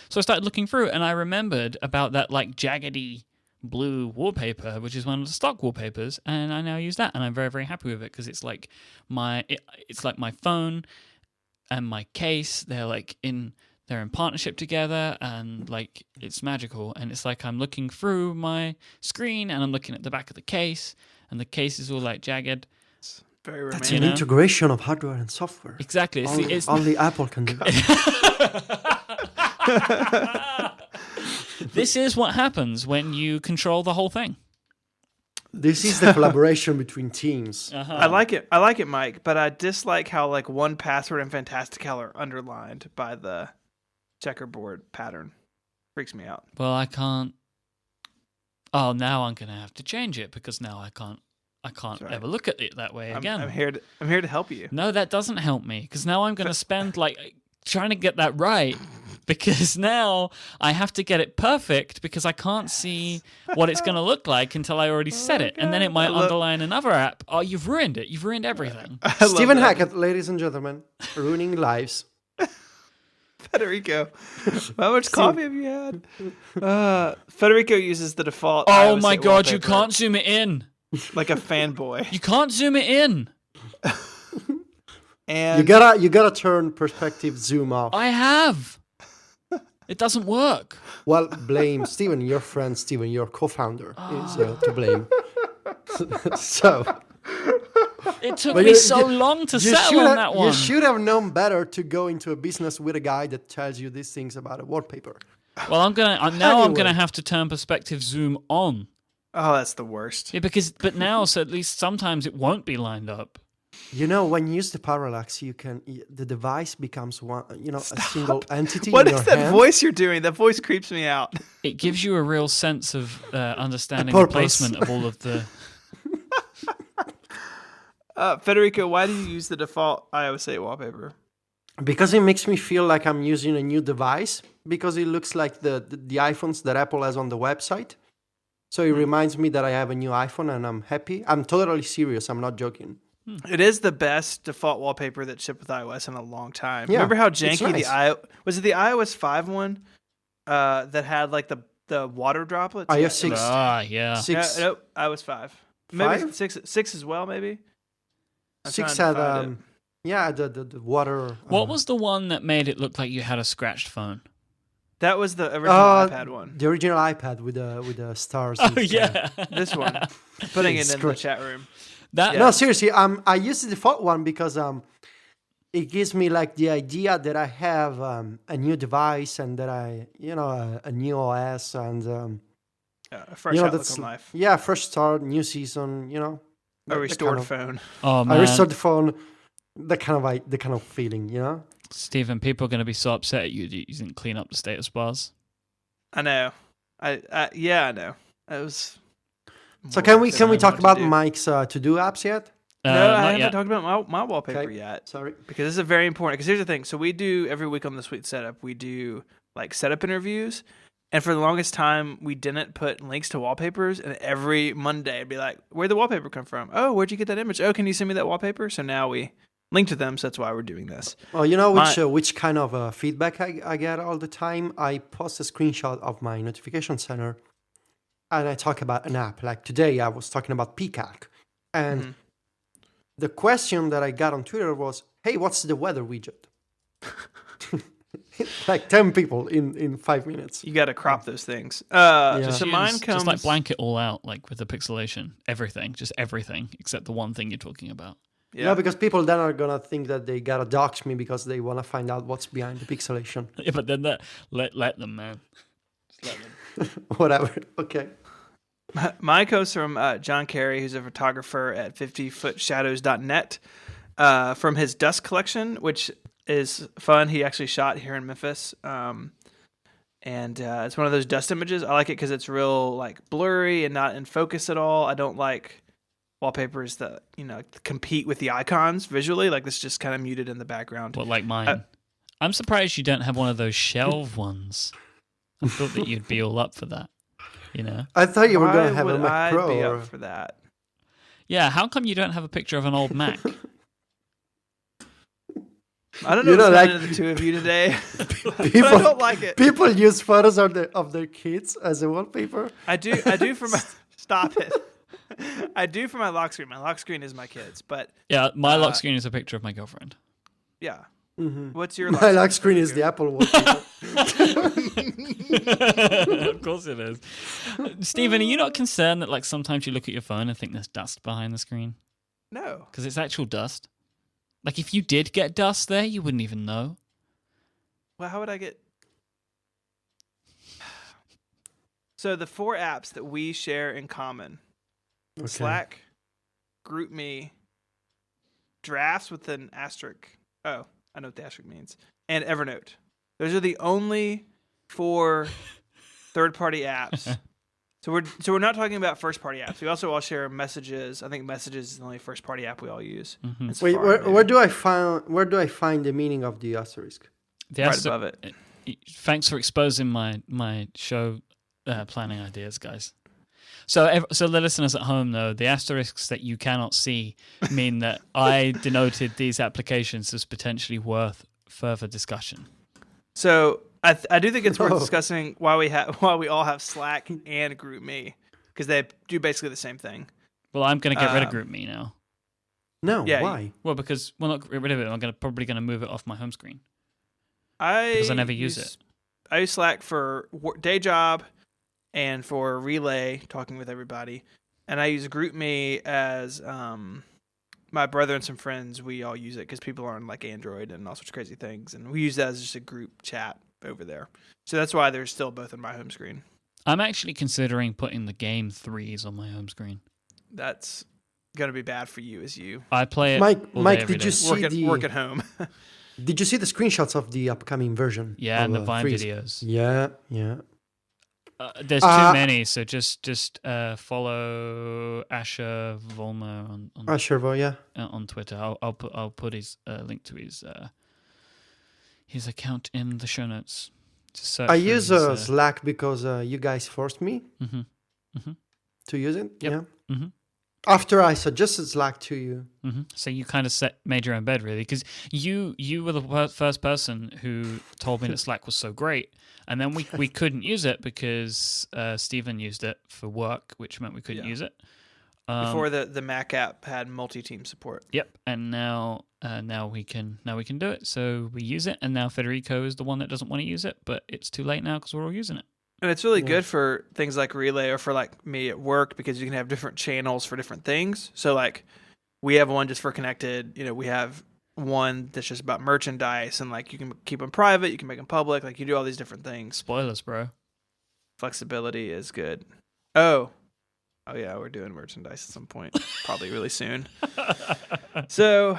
So I started looking through, and I remembered about that like jaggedy blue wallpaper, which is one of the stock wallpapers, and I now use that, and I'm very, very happy with it because it's like my phone and my case. They're in partnership together, and like it's magical. And it's like I'm looking through my screen, and I'm looking at the back of the case, and the case is all like jagged. Very romantic. That's an integration of hardware and software. Exactly. Only Apple can do that. This is what happens when you control the whole thing. This is the collaboration between teams. Uh-huh. I like it, Myke, but I dislike how like 1Password and Fantastical are underlined by the checkerboard pattern. Freaks me out. Well, I can't. Oh, now I'm going to have to change it because now I can't ever look at it that way again. I'm here to help you. No, that doesn't help me because now I'm going to spend like trying to get that right because now I have to get it perfect because I can't see what it's going to look like until I already set it. And then it might underline another app. Oh, you've ruined it. You've ruined everything. Stephen Hackett, ladies and gentlemen, ruining lives. Federico, how much coffee have you had? Federico uses the default. Oh my God, you can't zoom it in. Like a fanboy. You can't zoom it in. And you gotta turn perspective zoom off. I have. It doesn't work. Well, blame Steven, your friend Steven, your co-founder is to blame. So it took me so long to settle on that one. You should have known better to go into a business with a guy that tells you these things about a wallpaper. Well, I'm gonna have to turn perspective zoom on. Oh, that's the worst. Yeah, but now, so at least sometimes it won't be lined up. When you use the parallax, the device becomes one, a single entity. What is that voice you're doing? That voice creeps me out. It gives you a real sense of understanding the placement of all of the. Federico, why do you use the default iOS 8 wallpaper? Because it makes me feel like I'm using a new device, because it looks like the iPhones that Apple has on the website. So it reminds me that I have a new iPhone and I'm happy. I'm totally serious. I'm not joking. It is the best default wallpaper that shipped with iOS in a long time. Yeah, Remember how it's janky nice. was it the iOS 5 one that had like the water droplets? iOS 6. Yeah. 6. Nope, iOS 5. Maybe 5? 6 as well, maybe? I'm 6 trying to had, find it. yeah, the water. What was the one that made it look like you had a scratched phone? That was the original iPad one. The original iPad with the stars. Oh, instead. yeah. This one. Putting it in the Great. chat room. That, No, seriously, I use the default one because it gives me like the idea that I have a new device and that I, a new OS and A fresh outlook on life. Yeah, fresh start, new season, A restored phone. oh, man. I restored the phone, the kind of feeling, Stephen, people are going to be so upset at you that you didn't clean up the status bars. I know. I know. It was. So more can we than I talk wanted about to do. Mike's to-do apps yet? No, I Not haven't yet. talked about my wallpaper Okay. yet. Sorry. Because this is very important. Because here's the thing. So we do every week on the Sweet Setup, we do like setup interviews. And for the longest time, we didn't put links to wallpapers. And every Monday, it'd be like, where'd the wallpaper come from? Oh, where'd you get that image? Oh, can you send me that wallpaper? So now we link to them. So that's why we're doing this. Well, you know which kind of feedback I get all the time? I post a screenshot of my notification center and I talk about an app. Like today, I was talking about PCalc. And the question that I got on Twitter was, hey, what's the weather widget? Like 10 people in 5 minutes. You got to crop those things. Yeah. So mine comes. Just like blank it all out, like with the pixelation. Everything. Just everything except the one thing you're talking about. Yeah. No, because people then are going to think that they got to dox me because they want to find out what's behind the pixelation. Yeah, but then let them, man. Just let them. Whatever. Okay. My comes from John Carey, who's a photographer at 50footshadows.net, from his dust collection, which is fun. He actually shot here in Memphis, and it's one of those dust images. I like it because it's real like blurry and not in focus at all. I don't like wallpapers that compete with the icons visually. Like this, just kind of muted in the background. What, like mine? I'm surprised you don't have one of those shelve ones. I thought that you'd be all up for that. I thought you were going to have Why a would Mac I Pro. be or- up for that? Yeah, how come you don't have a picture of an old Mac? I don't know You know, what's like- happening to the two of you today, but I People, don't like it. people use photos of their kids as a wallpaper. I do for my stop it. I do for my lock screen. My lock screen is my kids, but Yeah, my lock screen is a picture of my girlfriend. yeah. Mm-hmm. What's your My lock screen is the Apple wallpaper. Of course it is. Stephen, are you not concerned that like sometimes you look at your phone and think there's dust behind the screen? No. Because it's actual dust. Like if you did get dust there, you wouldn't even know. Well, how would I get? So the 4 apps that we share in common: Okay. Slack, GroupMe, Drafts with an asterisk. Oh, I know what the asterisk means, and Evernote. Those are the only 4 third-party apps. So we're not talking about first-party apps. We also all share Messages. I think Messages is the only first-party app we all use. Mhm. And Wait, Safari, where maybe. do I find the meaning of the asterisk? Right above it. Thanks for exposing my show planning ideas, guys. So the listeners at home know the asterisks that you cannot see mean that I denoted these applications as potentially worth further discussion. So I do think it's worth Oh. discussing why we all have Slack and GroupMe, because they do basically the same thing. Well, I'm going to get rid of GroupMe now. No, Yeah, why? Well, because not get rid of it. I'm probably going to move it off my home screen. Because Because I never use it. I use Slack for day job and for relay, talking with everybody, and I use GroupMe as my brother and some friends. We all use it because people are on like Android and all sorts of crazy things, and we use that as just a group chat over there. So that's why they're still both on my home screen. I'm actually considering putting the game 3s on my home screen. That's gonna be bad for you as you I play it. Mike, all day, Mike, every did you day. see work at home. Did you see the screenshots of the upcoming version? Yeah, of, and the Vine Freeze? videos. Yeah, yeah. There's too many, so just follow Asher Volmer on Twitter. I'll put his link to his account in the show notes. I use Slack because you guys forced me to use it. Yep. Yeah. After I suggested Slack to you. So you kind of made your own bed, really, because you were the first person who told me that Slack was so great, and then we couldn't use it because Stephen used it for work, which meant we couldn't use it. Before the Mac app had multi-team support. Yep, and now we can do it. So we use it, and now Federico is the one that doesn't want to use it, but it's too late now because we're all using it. And it's really good for things like Relay or for like me at work because you can have different channels for different things. So like we have one just for connected. We have one that's just about merchandise and like you can keep them private, you can make them public. Like you do all these different things. Spoilers, bro. Flexibility is good. Oh yeah, we're doing merchandise at some point, probably really soon. So,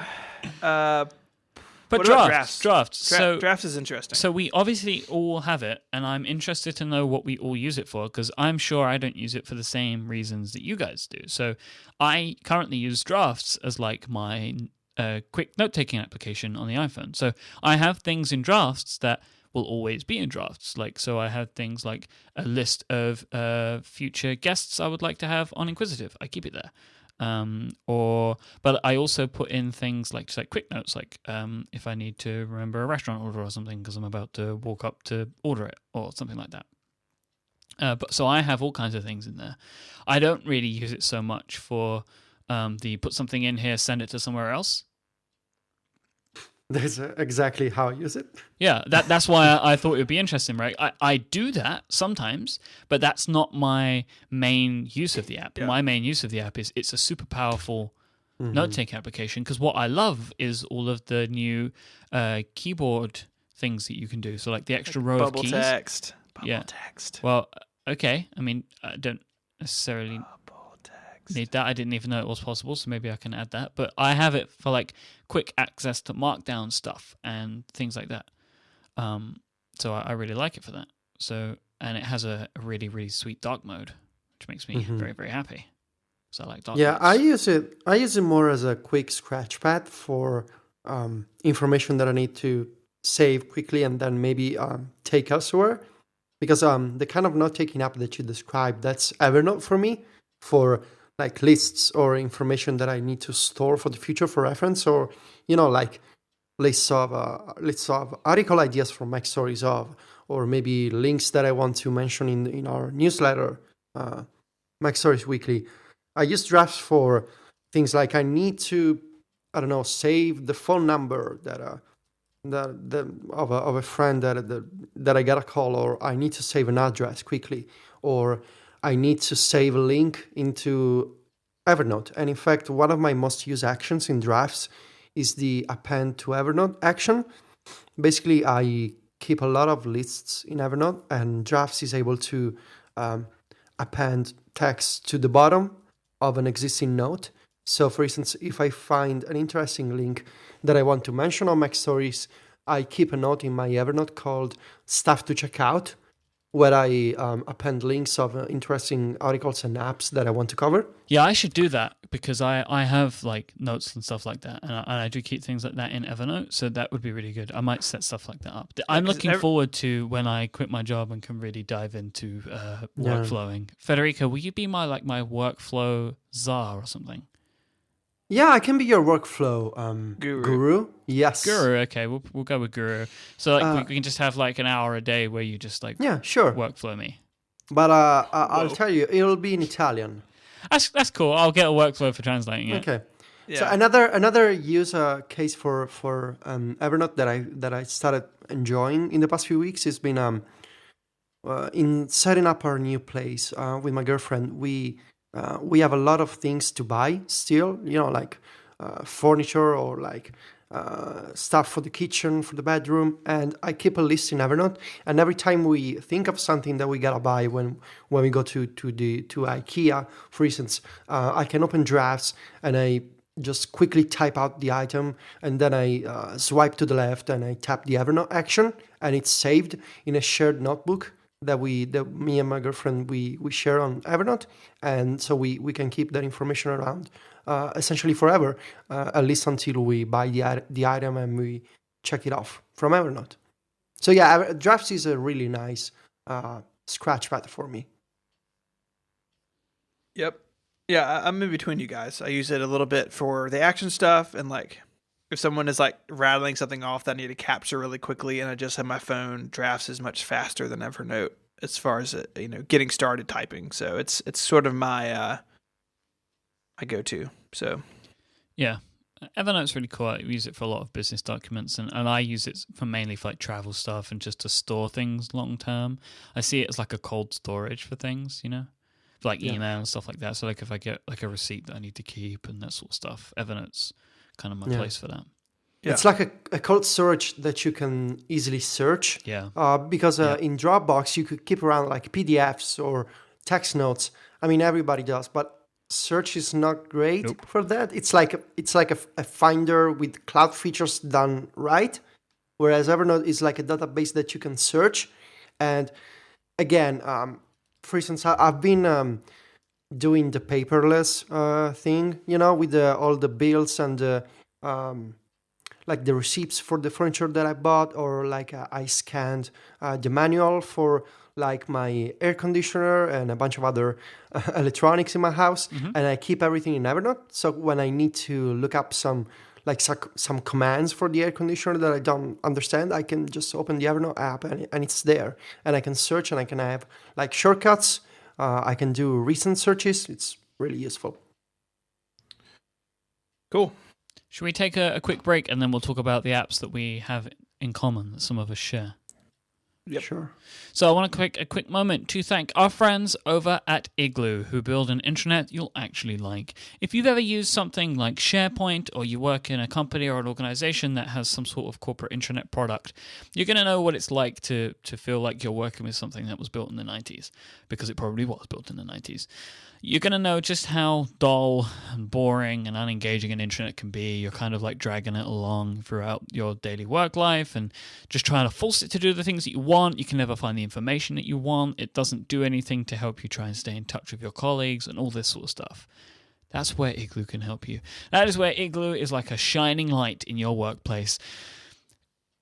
but drafts. Drafts is interesting. So we obviously all have it, and I'm interested to know what we all use it for, because I'm sure I don't use it for the same reasons that you guys do. So I currently use Drafts as like my quick note-taking application on the iPhone. So I have things in Drafts that will always be in Drafts. Like, so I have things like a list of future guests I would like to have on Inquisitive. I keep it there. But I also put in things like just like quick notes, like if I need to remember a restaurant order or something because I'm about to walk up to order it or something like that. But so I have all kinds of things in there. I don't really use it so much for the put something in here, send it to somewhere else. That's exactly how I use it. Yeah, that's why I thought it would be interesting, right? I do that sometimes, but that's not my main use of the app. Yeah. My main use of the app is it's a super powerful note-taking application because what I love is all of the new keyboard things that you can do. So like the extra row of keys. Bubble text. Well, okay. I mean, I don't necessarily need that. I didn't even know it was possible, so maybe I can add that. But I have it for like quick access to markdown stuff and things like that. So I really like it for that. So, and it has a really, really sweet dark mode, which makes me very, very happy. So I like dark modes. I use it more as a quick scratch pad for information that I need to save quickly and then maybe take elsewhere. Because the kind of note-taking app that you described, that's Evernote for me, for like lists or information that I need to store for the future for reference, or like lists of article ideas from Myke Stories of, or maybe links that I want to mention in our newsletter, Myke Stories Weekly. I use Drafts for things like I need to, save the phone number of a friend that I got a call, or I need to save an address quickly, or I need to save a link into Evernote. And in fact, one of my most used actions in Drafts is the append to Evernote action. Basically, I keep a lot of lists in Evernote, and Drafts is able to append text to the bottom of an existing note. So, for instance, if I find an interesting link that I want to mention on Myke Stories, I keep a note in my Evernote called Stuff to Check Out, where I append links of interesting articles and apps that I want to cover. Yeah, I should do that because I have like notes and stuff like that, and I do keep things like that in Evernote, so that would be really good. I might set stuff like that up. I'm looking forward to when I quit my job and can really dive into workflowing. Federico, will you be my workflow czar or something? Yeah, I can be your workflow guru. Yes, guru. Okay, we'll go with guru. So we can just have like an hour a day where you just workflow me. But I'll tell you, it'll be in Italian. That's cool. I'll get a workflow for translating it. Okay. Yeah. So another use case for Evernote that I started enjoying in the past few weeks has been in setting up our new place with my girlfriend. We have a lot of things to buy still, like furniture or like stuff for the kitchen, for the bedroom. And I keep a list in Evernote. And every time we think of something that we gotta buy when we go to IKEA, for instance, I can open Drafts and I just quickly type out the item, and then I swipe to the left and I tap the Evernote action, and it's saved in a shared notebook that me and my girlfriend we share on Evernote, and so we can keep that information around essentially forever, at least until we buy the item and we check it off from Evernote. So yeah, Drafts is a really nice scratch pad for me. Yep. Yeah, I'm in between you guys. I use it a little bit for the action stuff, and like if someone is like rattling something off that I need to capture really quickly, and I just have my phone, Drafts is much faster than Evernote as far as getting started typing. So it's sort of my go-to. So yeah, Evernote's really cool. I use it for a lot of business documents, and I use it for mainly for like travel stuff and just to store things long term. I see it as like a cold storage for things, for like email and stuff like that. So like if I get like a receipt that I need to keep and that sort of stuff, Evernote's kind of my place for that. Yeah. It's like a cold storage that you can easily search. Yeah. Because in Dropbox you could keep around like PDFs or text notes. I mean, everybody does, but search is not great for that. It's like a Finder with cloud features done right, whereas Evernote is like a database that you can search. And again, for instance, I've been doing the paperless thing, with all the bills and like the receipts for the furniture that I bought, or like I scanned the manual for like my air conditioner and a bunch of other electronics in my house, and I keep everything in Evernote. So when I need to look up some commands for the air conditioner that I don't understand, I can just open the Evernote app and it's there, and I can search and I can have like shortcuts. I can do recent searches. It's really useful. Cool. Should we take a quick break and then we'll talk about the apps that we have in common that some of us share? Yep. Sure. So I want to take a quick moment to thank our friends over at Igloo, who build an intranet you'll actually like. If you've ever used something like SharePoint, or you work in a company or an organization that has some sort of corporate intranet product, you're going to know what it's like to feel like you're working with something that was built in the 90s, because it probably was built in the 90s. You're going to know just how dull and boring and unengaging an intranet can be. You're kind of like dragging it along throughout your daily work life and just trying to force it to do the things that you want. You can never find the information that you want. It doesn't do anything to help you try and stay in touch with your colleagues and all this sort of stuff. That's where Igloo can help you. That is where Igloo is like a shining light in your workplace.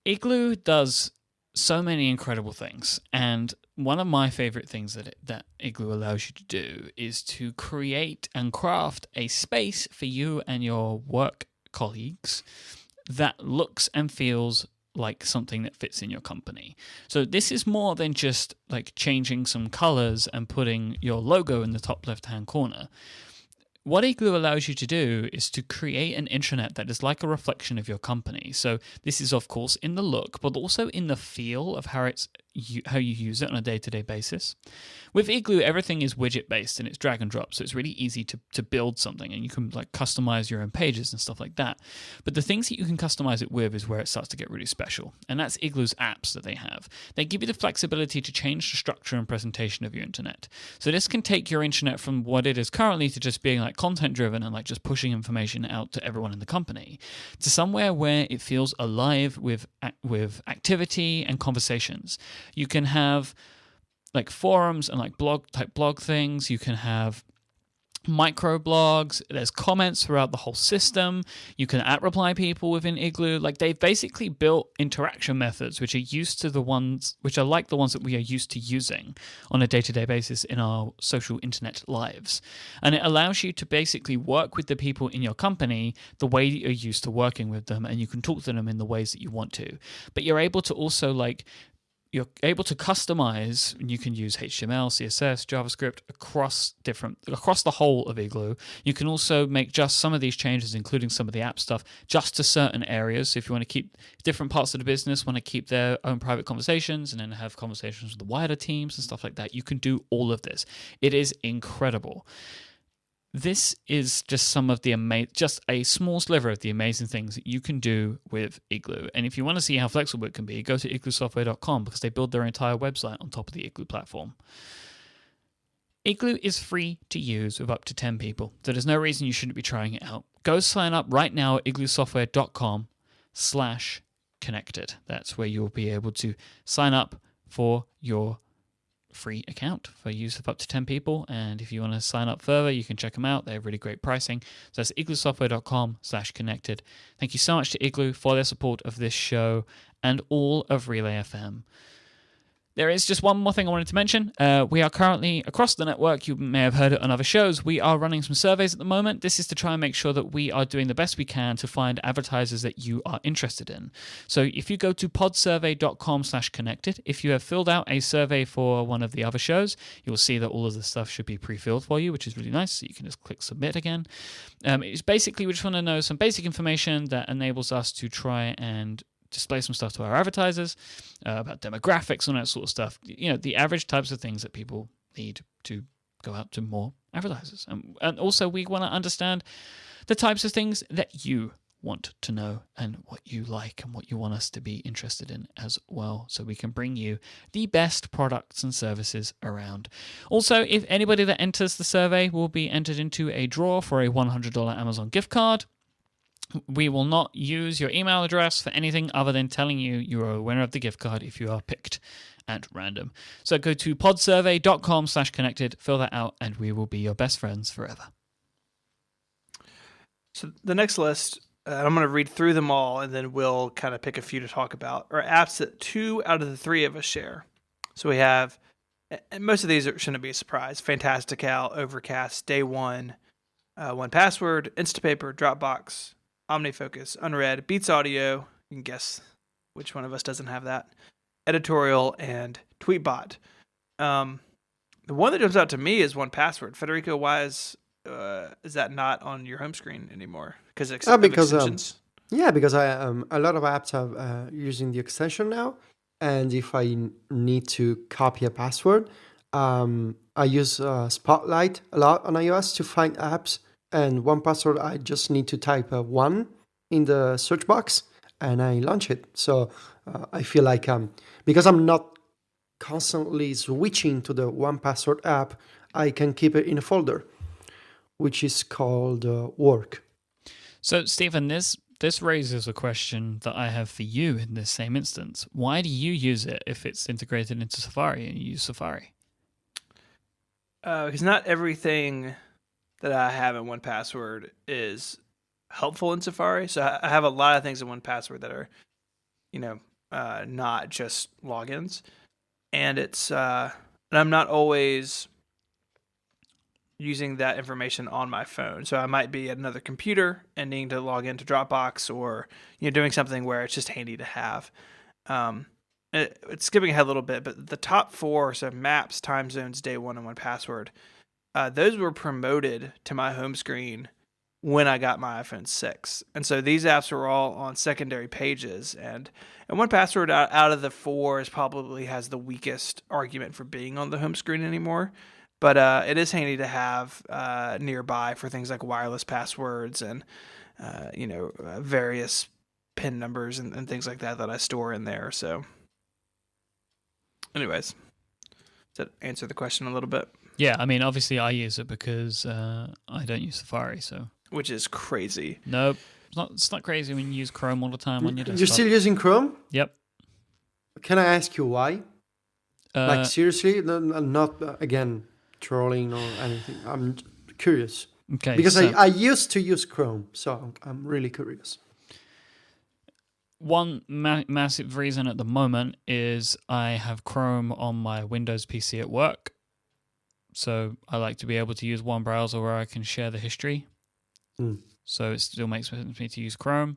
Igloo does so many incredible things, and one of my favorite things that Igloo allows you to do is to create and craft a space for you and your work colleagues that looks and feels like something that fits in your company. So this is more than just like changing some colors and putting your logo in the top left-hand corner. What Igloo allows you to do is to create an intranet that is like a reflection of your company. So this is, of course, in the look, but also in the feel of how you use it on a day-to-day basis. With Igloo, everything is widget-based and it's drag and drop, so it's really easy to build something, and you can like customize your own pages and stuff like that. But the things that you can customize it with is where it starts to get really special, and that's Igloo's apps that they have. They give you the flexibility to change the structure and presentation of your internet. So this can take your internet from what it is currently to just being like content-driven and like just pushing information out to everyone in the company, to somewhere where it feels alive with activity and conversations. You can have like forums and like blog things. You can have micro blogs. There's comments throughout the whole system. You can reply people within Igloo. Like they've basically built interaction methods which are like the ones that we are used to using on a day-to-day basis in our social internet lives. And it allows you to basically work with the people in your company the way that you're used to working with them, and you can talk to them in the ways that you want to. But you're able to also you're able to customize, and you can use HTML, CSS, JavaScript across the whole of Igloo. You can also make just some of these changes, including some of the app stuff, just to certain areas. So if you want to keep different parts of the business, want to keep their own private conversations and then have conversations with the wider teams and stuff like that, you can do all of this. It is incredible. This is just some of just a small sliver of the amazing things that you can do with Igloo. And if you want to see how flexible it can be, go to igloosoftware.com, because they build their entire website on top of the Igloo platform. Igloo is free to use with up to 10 people, so there's no reason you shouldn't be trying it out. Go sign up right now at igloosoftware.com/connected. That's where you'll be able to sign up for your free account for use of up to 10 people. And if you want to sign up further, you can check them out. They have really great pricing. So that's igloosoftware.com/connected. Thank you so much to Igloo for their support of this show and all of Relay FM. There is just one more thing I wanted to mention. We are currently, across the network, you may have heard it on other shows, we are running some surveys at the moment. This is to try and make sure that we are doing the best we can to find advertisers that you are interested in. So if you go to podsurvey.com/connected, if you have filled out a survey for one of the other shows, you'll see that all of the stuff should be pre-filled for you, which is really nice. So you can just click submit again. It's basically, we just want to know some basic information that enables us to try and display some stuff to our advertisers about demographics and that sort of stuff. You know, the average types of things that people need to go out to more advertisers. And also we want to understand the types of things that you want to know and what you like and what you want us to be interested in as well, so we can bring you the best products and services around. Also, if anybody that enters the survey will be entered into a draw for a $100 Amazon gift card. We will not use your email address for anything other than telling you you are a winner of the gift card if you are picked at random. So go to podsurvey.com/connected, fill that out, and we will be your best friends forever. So the next list, I'm going to read through them all, and then we'll kind of pick a few to talk about, are apps that 2 out of the 3 of us share. So we have, and most of these shouldn't be a surprise, Fantastical, Overcast, Day One, 1Password, Instapaper, Dropbox, OmniFocus, Unread, Beats Audio, you can guess which one of us doesn't have that, Editorial, and Tweetbot. The one that jumps out to me is 1Password. Federico, why is that not on your home screen anymore? Because extensions? Because I a lot of apps are using the extension now, and if I need to copy a password, I use Spotlight a lot on iOS to find apps. And 1Password, I just need to type 1 in the search box and I launch it. So I feel like because I'm not constantly switching to the 1Password app, I can keep it in a folder, which is called Work. So, Stephen, this raises a question that I have for you in this same instance. Why do you use it if it's integrated into Safari and you use Safari? Because not everything that I have in 1Password is helpful in Safari. So I have a lot of things in 1Password that are, not just logins. And it's, and I'm not always using that information on my phone. So I might be at another computer and needing to log into Dropbox or, doing something where it's just handy to have. It's skipping ahead a little bit, but the top 4, so Maps, Time Zones, Day One, and 1Password, those were promoted to my home screen when I got my iPhone 6. And so these apps were all on secondary pages. And 1Password out of the 4 probably has the weakest argument for being on the home screen anymore. But it is handy to have nearby for things like wireless passwords and, various PIN numbers and things like that I store in there. So anyways, does that answer the question a little bit? Yeah, I mean, obviously I use it because I don't use Safari, so. Which is crazy. Nope. It's not crazy when you use Chrome all the time on your desktop. You're still using Chrome? Yep. Can I ask you why? Seriously? Not, again, trolling or anything. I'm curious. Okay. Because I used to use Chrome, so I'm really curious. One massive reason at the moment is I have Chrome on my Windows PC at work. So I like to be able to use one browser where I can share the history. So it still makes sense for me to use Chrome.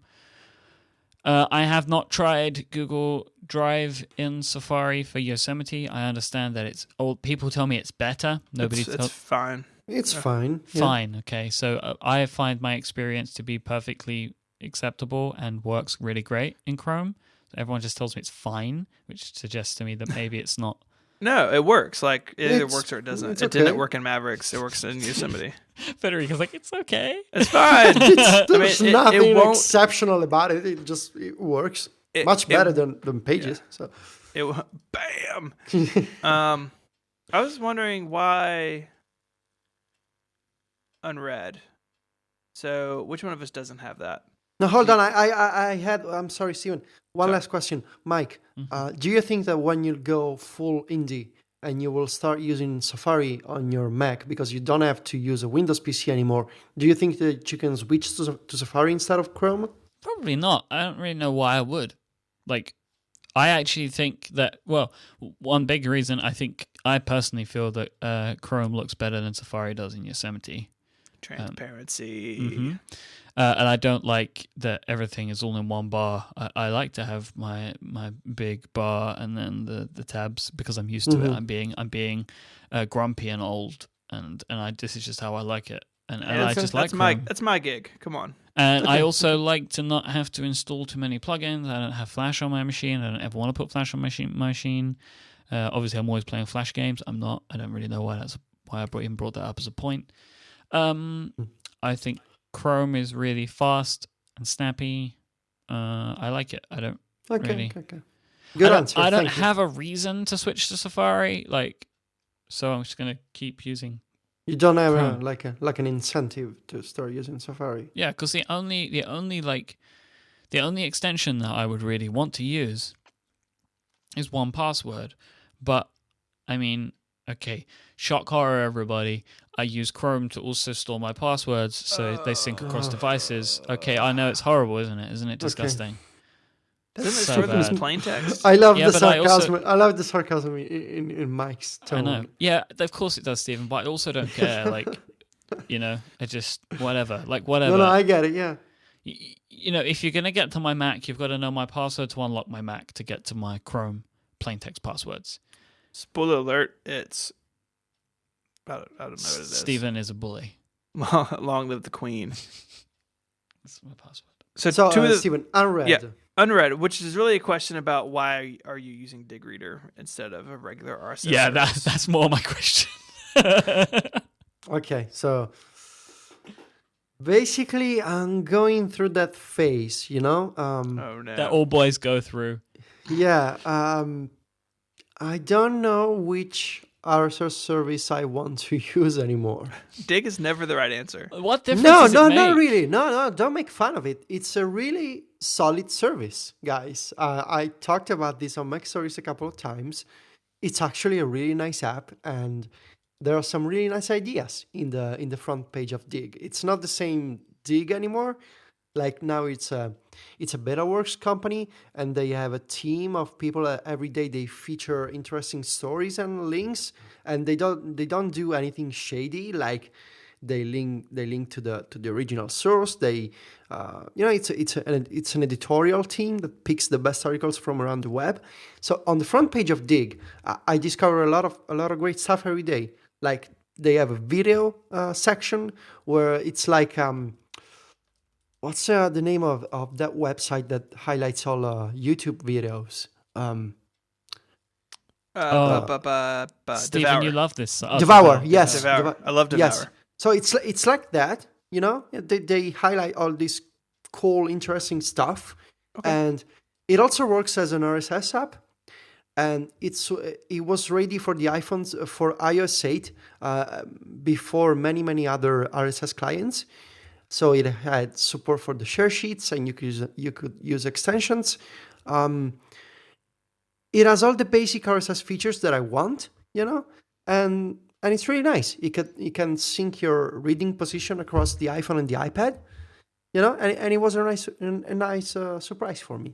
I have not tried Google Drive in Safari for Yosemite. I understand that it's old. People tell me it's better. It's fine. It's fine. Fine. Okay. So I find my experience to be perfectly acceptable and works really great in Chrome. So everyone just tells me it's fine, which suggests to me that maybe it's not. No, it works. Like, it either works or it doesn't. It didn't work in Mavericks. It works in Yosemite. Federico's like, it's okay. It's fine. There's nothing exceptional about it. It works much better than Pages. Yeah. So bam. I was wondering why Unread. So which one of us doesn't have that? No, hold on. I'm sorry, Steven. One last question. Myke, do you think that when you go full indie, and you will start using Safari on your Mac because you don't have to use a Windows PC anymore, do you think that you can switch to Safari instead of Chrome? Probably not. I don't really know why I would. Like, I actually think that, well, one big reason I personally feel that Chrome looks better than Safari does in Yosemite. Transparency. Mm-hmm. And I don't like that everything is all in one bar. I like to have my big bar and then the tabs because I'm used to it. I'm being grumpy and old, and this is just how I like it. And I just like Chrome. That's my gig. Come on. And I also like to not have to install too many plugins. I don't have Flash on my machine. I don't ever want to put Flash on my machine. Obviously, I'm always playing Flash games. I'm not. I don't really know why I even brought that up as a point. I think Chrome is really fast and snappy. I like it. I don't really. Okay. Good answer. I don't have a reason to switch to Safari. So I'm just gonna keep using. You don't have an incentive to start using Safari. Yeah, because the only extension that I would really want to use is 1Password. But I mean, okay, shock horror, everybody. I use Chrome to also store my passwords, so they sync across devices. Okay, I know it's horrible, isn't it? Isn't it disgusting? Doesn't it store them as plain text? I love the sarcasm. I love the sarcasm in Myke's tone. I know. Yeah, of course it does, Stephen. But I also don't care. It just whatever. Whatever. No, I get it. Yeah. If you're gonna get to my Mac, you've got to know my password to unlock my Mac to get to my Chrome plain text passwords. Spoiler alert! It's I don't know what it is. Stephen is a bully. Long live the Queen. That's my password. So Stephen, unread. Yeah. Unread, which is really a question about why are you using DigReader instead of a regular RSS? Yeah, that's more my question. Okay, so basically, I'm going through that phase, oh no, that all boys go through. Yeah, I don't know which RSS service I want to use anymore. Dig is never the right answer. What difference does it make? Not really. No, don't make fun of it. It's a really solid service, guys. I talked about this on Mac Stories a couple of times. It's actually a really nice app, and there are some really nice ideas in the front page of Dig. It's not the same Dig anymore. Like now it's a BetaWorks company, and they have a team of people that every day they feature interesting stories and links, and they don't do anything shady. Like they link to the original source. They it's an editorial team that picks the best articles from around the web. So on the front page of Dig, I discover a lot of great stuff every day. Like they have a video section where it's like what's the name of that website that highlights all YouTube videos? Stephen, Devour. you love this. Devour, yes. Devour. I love Devour. Yes. So it's like that, They highlight all this cool, interesting stuff, and it also works as an RSS app. And it was ready for the iPhones for iOS 8 before many other RSS clients. So it had support for the share sheets, and you could use extensions. It has all the basic RSS features that I want, and it's really nice. You can sync your reading position across the iPhone and the iPad, and it was a nice surprise for me.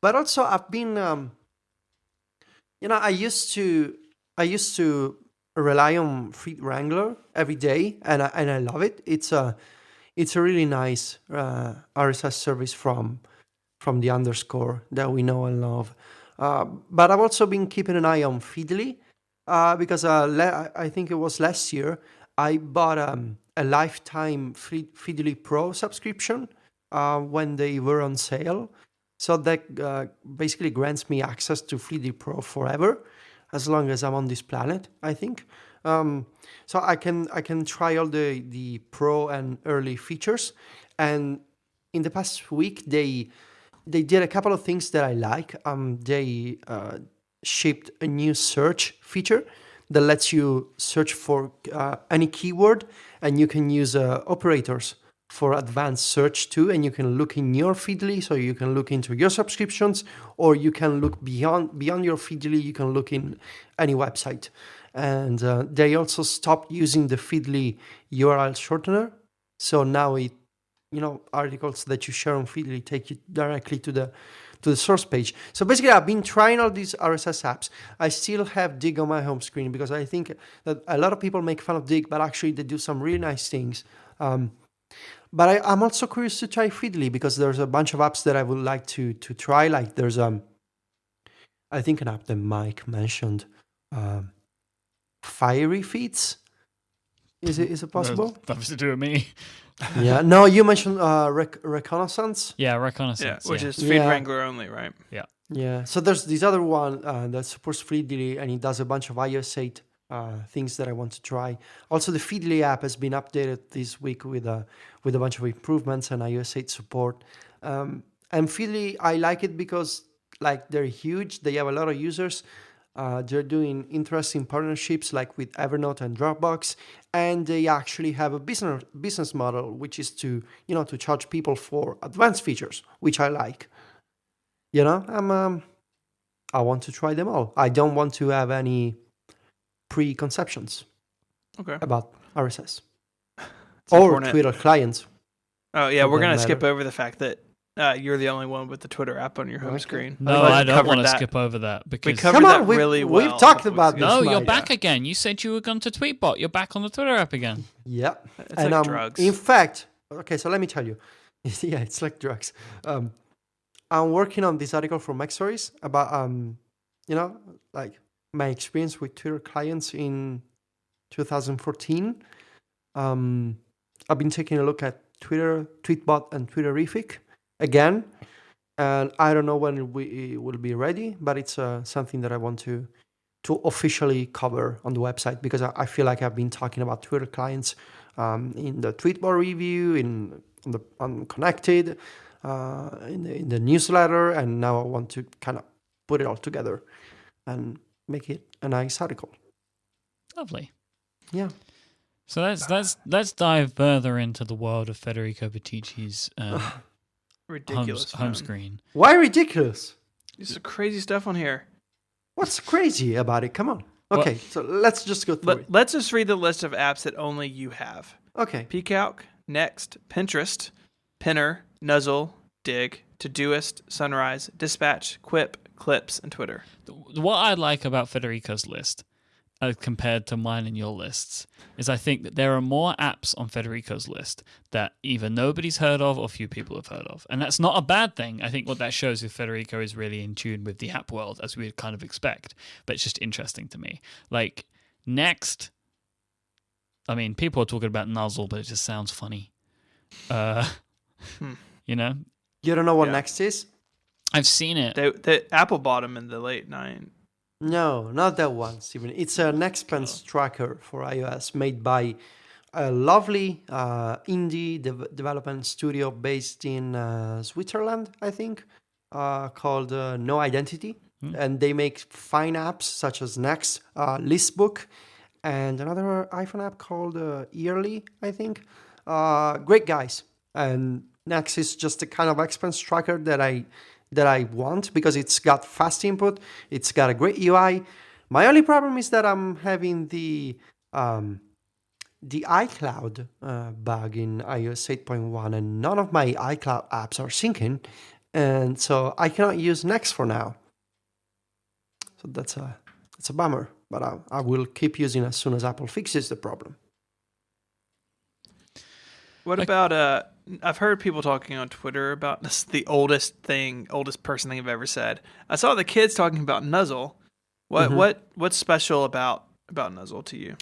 But also I've been, I used to rely on Feed Wrangler every day, and I love it. It's a really nice RSS service from the Underscore that we know and love. But I've also been keeping an eye on Feedly because I think it was last year I bought a lifetime Feedly Pro subscription when they were on sale. So that basically grants me access to Feedly Pro forever, as long as I'm on this planet, I think. So I can try all the pro and early features, and in the past week they did a couple of things that I like. They shipped a new search feature that lets you search for any keyword, and you can use operators for advanced search too, and you can look in your Feedly, so you can look into your subscriptions, or you can look beyond your Feedly. You can look in any website, and they also stopped using the Feedly URL shortener. So now articles that you share on Feedly take you directly to the source page. So basically, I've been trying all these RSS apps. I still have Dig on my home screen because I think that a lot of people make fun of Dig, but actually they do some really nice things. But I'm also curious to try Feedly because there's a bunch of apps that I would like to try. Like there's I think an app that Myke mentioned, Fiery Feeds. Is it possible? Nothing to do with me. Yeah. No, you mentioned Reconnaissance. Yeah, Reconnaissance. Yeah, which is Feed Wrangler only, right? Yeah. So there's this other one that supports Feedly, and it does a bunch of iOS 8 things that I want to try. Also, the Feedly app has been updated this week with a bunch of improvements and iOS 8 support. And Feedly, I like it because they're huge. They have a lot of users. They're doing interesting partnerships like with Evernote and Dropbox, and they actually have a business model, which is to charge people for advanced features, which I like. I want to try them all. I don't want to have any preconceptions about RSS or important. Twitter clients. Oh yeah, we're gonna skip over the fact that you're the only one with the Twitter app on your home screen. No, I don't want to skip over that because we covered that really well. We've talked about this. No, you're back again. You said you were going to Tweetbot. You're back on the Twitter app again. Yeah, it's like drugs. In fact, okay, so let me tell you. Yeah, it's like drugs. I'm working on this article from MacStories about my experience with Twitter clients in 2014. I've been taking a look at Twitter, Tweetbot, and Twitterific again, and I don't know when it will be ready, but it's something that I want to officially cover on the website because I feel like I've been talking about Twitter clients in the Tweetbot review, on Connected, in the newsletter, and now I want to kind of put it all together and make it a nice article. Lovely. Yeah. So let's dive further into the world of Federico Bottici's ridiculous home screen. Why ridiculous? There's crazy stuff on here. What's crazy about it? Come on. Okay, so let's just go through it. Let's just read the list of apps that only you have. Okay. PCalc, Next, Pinterest, Pinner, Nuzzle, Dig, Todoist, Sunrise, Dispatch, Quip, Clips, and Twitter. What I like about Federico's list compared to mine and your lists is I think that there are more apps on Federico's list that either nobody's heard of or few people have heard of. And that's not a bad thing. I think what that shows is Federico is really in tune with the app world, as we'd kind of expect. But it's just interesting to me. Like, Next, I mean, people are talking about Nuzzle, but it just sounds funny. You know? You don't know what Next is? I've seen it. The Apple bought them in the late 90s. No, not that one, Stephen. It's an expense tracker for iOS made by a lovely indie development studio based in Switzerland, I think, called No Identity. And they make fine apps such as Next, Listbook, and another iPhone app called Yearly, I think. Great guys. And Next is just the kind of expense tracker that I want because it's got fast input, it's got a great UI. My only problem is that I'm having the iCloud bug in iOS 8.1, and none of my iCloud apps are syncing, and so I cannot use Next for now. So that's a bummer, but I will keep using it as soon as Apple fixes the problem. What about I've heard people talking on Twitter about this, the oldest person thing I've ever said. I saw the kids talking about Nuzzle. What's special about Nuzzle to you?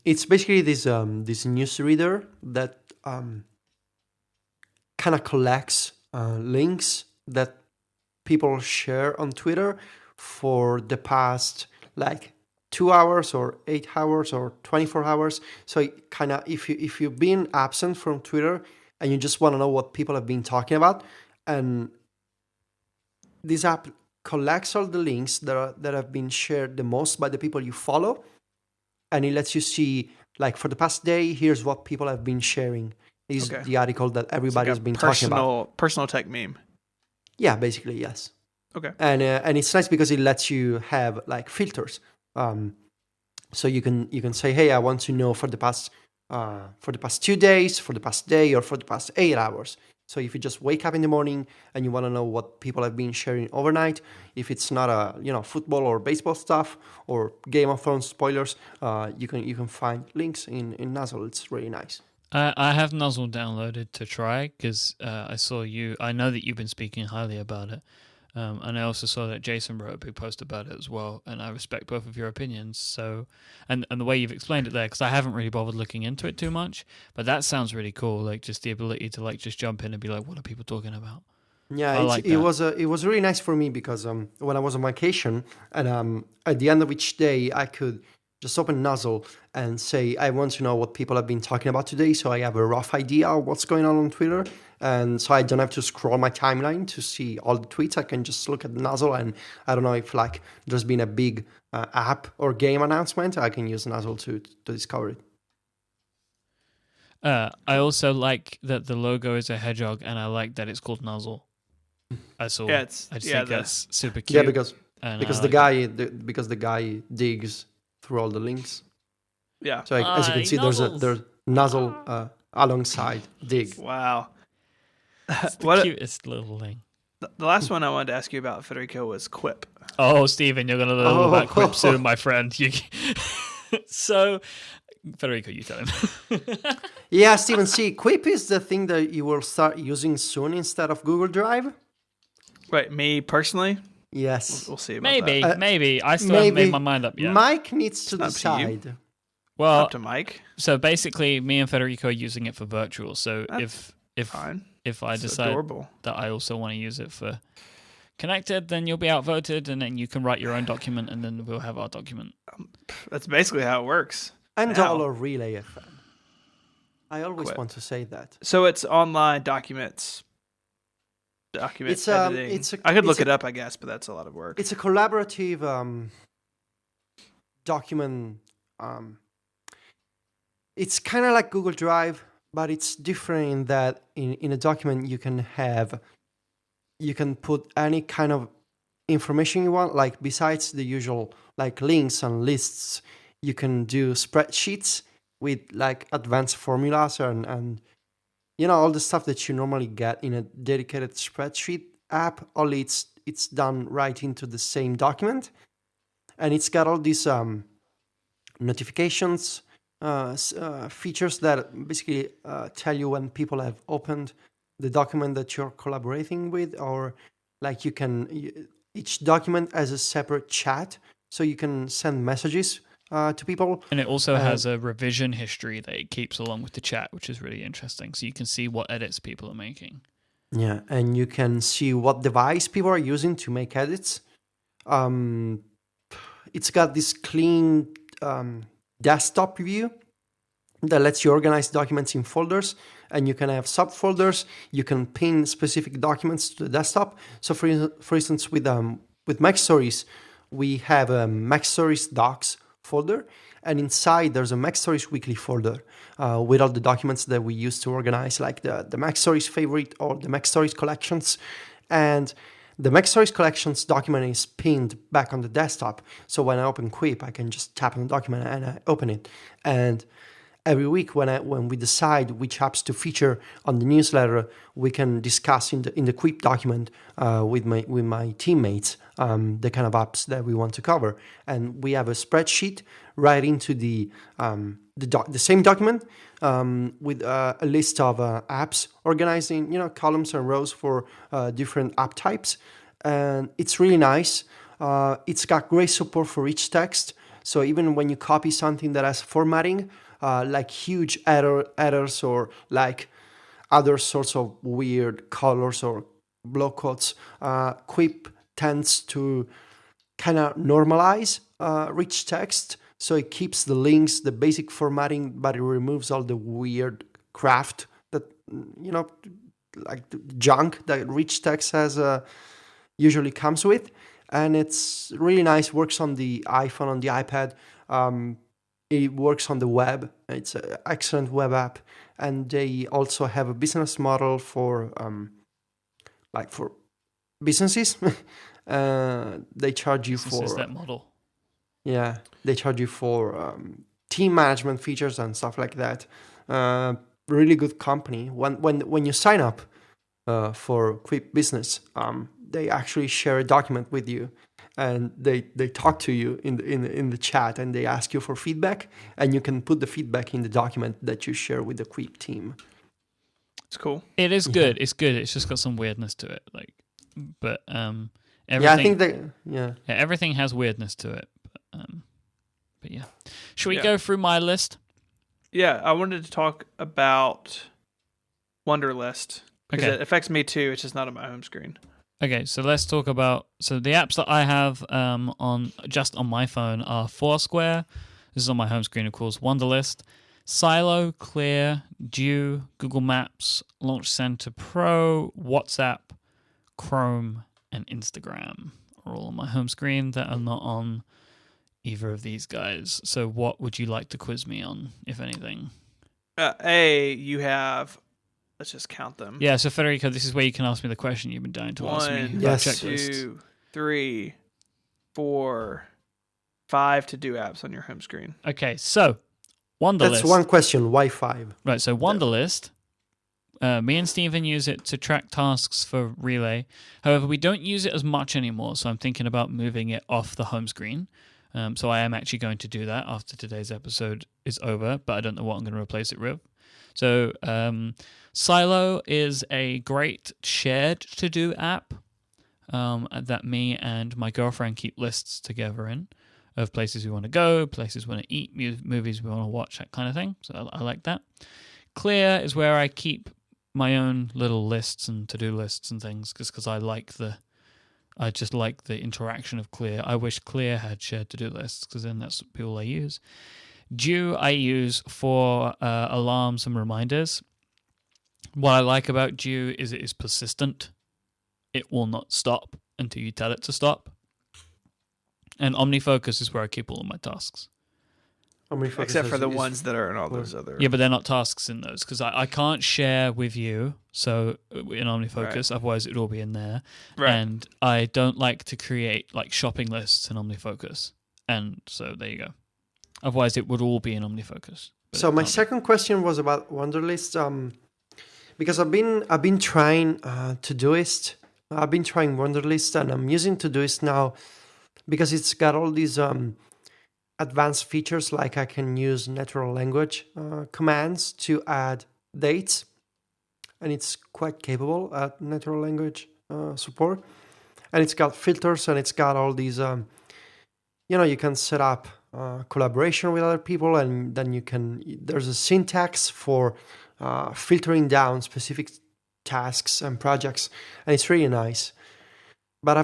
It's basically this newsreader that kind of collects links that people share on Twitter for the past 2 hours or 8 hours or 24 hours. So kind of if you've been absent from Twitter and you just want to know what people have been talking about, and this app collects all the links that have been shared the most by the people you follow, and it lets you see, for the past day, here's what people have been sharing is Okay. the article that It's everybody's been talking about. Personal tech meme. Yeah, basically, yes. Okay. And it's nice because it lets you have like filters. So you can say, hey, I want to know for the past 2 days, for the past day, or for the past 8 hours. So if you just wake up in the morning and you want to know what people have been sharing overnight, if it's not football or baseball stuff or Game of Thrones spoilers, you can find links in Nuzzle. It's really nice. I have Nuzzle downloaded to try because I know that you've been speaking highly about it. And I also saw that Jason wrote a big post about it as well, and I respect both of your opinions. So, and the way you've explained it there, because I haven't really bothered looking into it too much, but that sounds really cool. Like just the ability to like just jump in and be like, what are people talking about? Yeah, it was really nice for me because when I was on vacation and at the end of each day I could just open Nuzzle and say I want to know what people have been talking about today, so I have a rough idea of what's going on Twitter, and so I don't have to scroll my timeline to see all the tweets. I can just look at Nuzzle, and I don't know if like there's been a big app or game announcement, I can use Nuzzle to discover it. I also like that the logo is a hedgehog, and I like that it's called Nuzzle. I think that's super cute. Yeah, because the guy digs through all the links. Yeah. So as you can see, there's Nuzzle alongside dig. Wow. It's the cutest little thing. The last one I wanted to ask you about, Federico, was Quip. Oh, Stephen, you're going to learn all about Quip soon, my friend. So, Federico, you tell him. Yeah, Stephen, see, Quip is the thing that you will start using soon instead of Google Drive. Right, me personally? Yes. We'll see about that. Maybe. I still haven't made my mind up yet. Myke needs to decide. Well, up to Myke. So basically, me and Federico are using it for virtual. So Fine. if I It's decide adorable. that I also want to use it for connected, then you'll be outvoted, and then you can write your own document, and then we'll have our document. That's basically how it works. I'm now. Dollar Relay fan. I always Quip. want to say that. So it's online documents. It's editing. I could look it up, I guess, but that's a lot of work. It's a collaborative document. It's kind of like Google Drive, but it's different in that in a document you can put any kind of information you want. Like besides the usual like links and lists, you can do spreadsheets with like advanced formulas and all the stuff that you normally get in a dedicated spreadsheet app. Only it's done right into the same document, and it's got all these notifications features that basically tell you when people have opened the document that you're collaborating with, or like each document has a separate chat, so you can send messages to people. And it also has a revision history that it keeps along with the chat, which is really interesting. So you can see what edits people are making. Yeah, and you can see what device people are using to make edits. It's got this clean desktop view that lets you organize documents in folders, and you can have subfolders. You can pin specific documents to the desktop. So for instance, with Mac Stories, we have a Mac Stories Docs folder, and inside there's a Mac Stories Weekly folder with all the documents that we use to organize, like the Mac Stories favorite or the Mac Stories collections. And the Mac Stories collections document is pinned back on the desktop. So when I open Quip, I can just tap on the document and I open it. And every week when we decide which apps to feature on the newsletter, we can discuss in the Quip document with my teammates the kind of apps that we want to cover, and we have a spreadsheet right into the same document with a list of apps organized in columns and rows for different app types, and it's really nice. It's got great support for rich text, so even when you copy something that has formatting, like huge errors or like other sorts of weird colors or block quotes, Quip tends to kind of normalize rich text. So it keeps the links, the basic formatting, but it removes all the weird craft that, like the junk that rich text has usually comes with. And it's really nice, works on the iPhone, on the iPad. It works on the web. It's an excellent web app, and they also have a business model for for businesses. They charge you Businesses for that model. yeah, they charge you for team management features and stuff like that. Really good company. When you sign up for Quick Business, they actually share a document with you, and they talk to you in the chat, and they ask you for feedback, and you can put the feedback in the document that you share with the Quick team. It's cool. It is good. It's good. It's just got some weirdness to it. But everything. I think that everything has weirdness to it. But yeah, should we go through my list? Yeah, I wanted to talk about Wunderlist because it affects me too. It's just not on my home screen. Okay, so let's talk about the apps that I have on my phone are Foursquare. This is on my home screen, of course. Wunderlist, Silo, Clear, Dew, Google Maps, Launch Center Pro, WhatsApp, Chrome, and Instagram are all on my home screen that are not on either of these guys. So what would you like to quiz me on, if anything? You have... Let's just count them. Yeah, so Federico, this is where you can ask me the question you've been dying to ask me. 1, 2, 3, 4, 5 to-do apps on your home screen. Okay, so Wunderlist. That's one question. Why 5? Right, so Wunderlist, me and Steven use it to track tasks for Relay. However, we don't use it as much anymore, so I'm thinking about moving it off the home screen. So I am actually going to do that after today's episode is over, but I don't know what I'm going to replace it with. So Silo is a great shared to-do app that me and my girlfriend keep lists together in of places we want to go, places we want to eat, movies we want to watch, that kind of thing. So I like that. Clear is where I keep my own little lists and to-do lists and things because I just like the interaction of Clear. I wish Clear had shared to-do lists because then that's what people I use. Dew I use for alarms and reminders. What I like about Dew is it is persistent. It will not stop until you tell it to stop. And OmniFocus is where I keep all of my tasks. Except for the ones that are in all those other... Yeah, but they're not tasks in those because I can't share with you. So in OmniFocus, otherwise it will all be in there. Right. And I don't like to create like shopping lists in OmniFocus. And so there you go. Otherwise it would all be in OmniFocus. So my second question was about Wunderlist. Because I've been trying Todoist. I've been trying Wunderlist, and I'm using Todoist now because it's got all these advanced features, like I can use natural language commands to add dates, and it's quite capable at natural language support. And it's got filters, and it's got all these, you can set up collaboration with other people, and then there's a syntax for filtering down specific tasks and projects, and it's really nice. But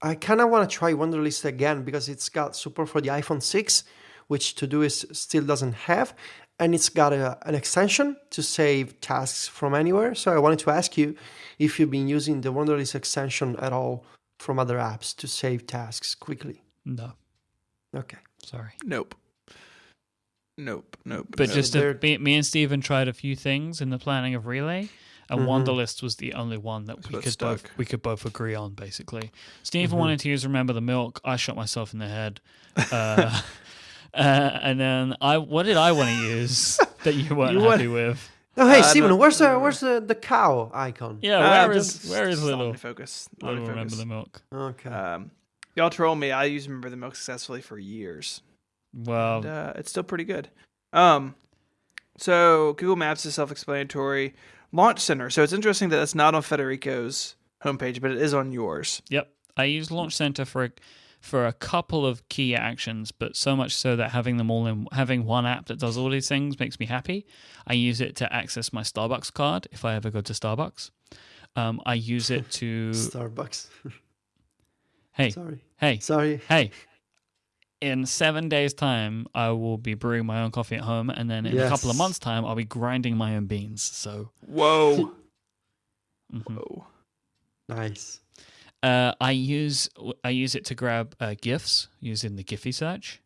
I kind of want to try Wunderlist again because it's got support for the iPhone 6, which Todoist still doesn't have, and it's got an extension to save tasks from anywhere. So I wanted to ask you if you've been using the Wunderlist extension at all from other apps to save tasks quickly. No. Okay. Sorry. Nope. But just me and Steven tried a few things in the planning of Relay, and Wunderlist was the only one that we could both agree on, basically. Steven wanted to use Remember the Milk. I shot myself in the head. And then what did I want to use that you weren't happy with? Oh, hey, Steven, where's the cow icon? Yeah, where is little OmniFocus? Remember the Milk? Okay. Y'all troll me. I use Remember the Milk successfully for years. Well, and, it's still pretty good. So Google Maps is self-explanatory. Launch Center. So it's interesting that it's not on Federico's homepage, but it is on yours. Yep. I use Launch Center for a couple of key actions, but so much so that having one app that does all these things makes me happy. I use it to access my Starbucks card if I ever go to Starbucks. I use it to Starbucks. Hey. Sorry. Hey. In 7 days' time, I will be brewing my own coffee at home, and then in a couple of months' time, I'll be grinding my own beans. So, whoa. Nice. I use it to grab GIFs using the Giphy search.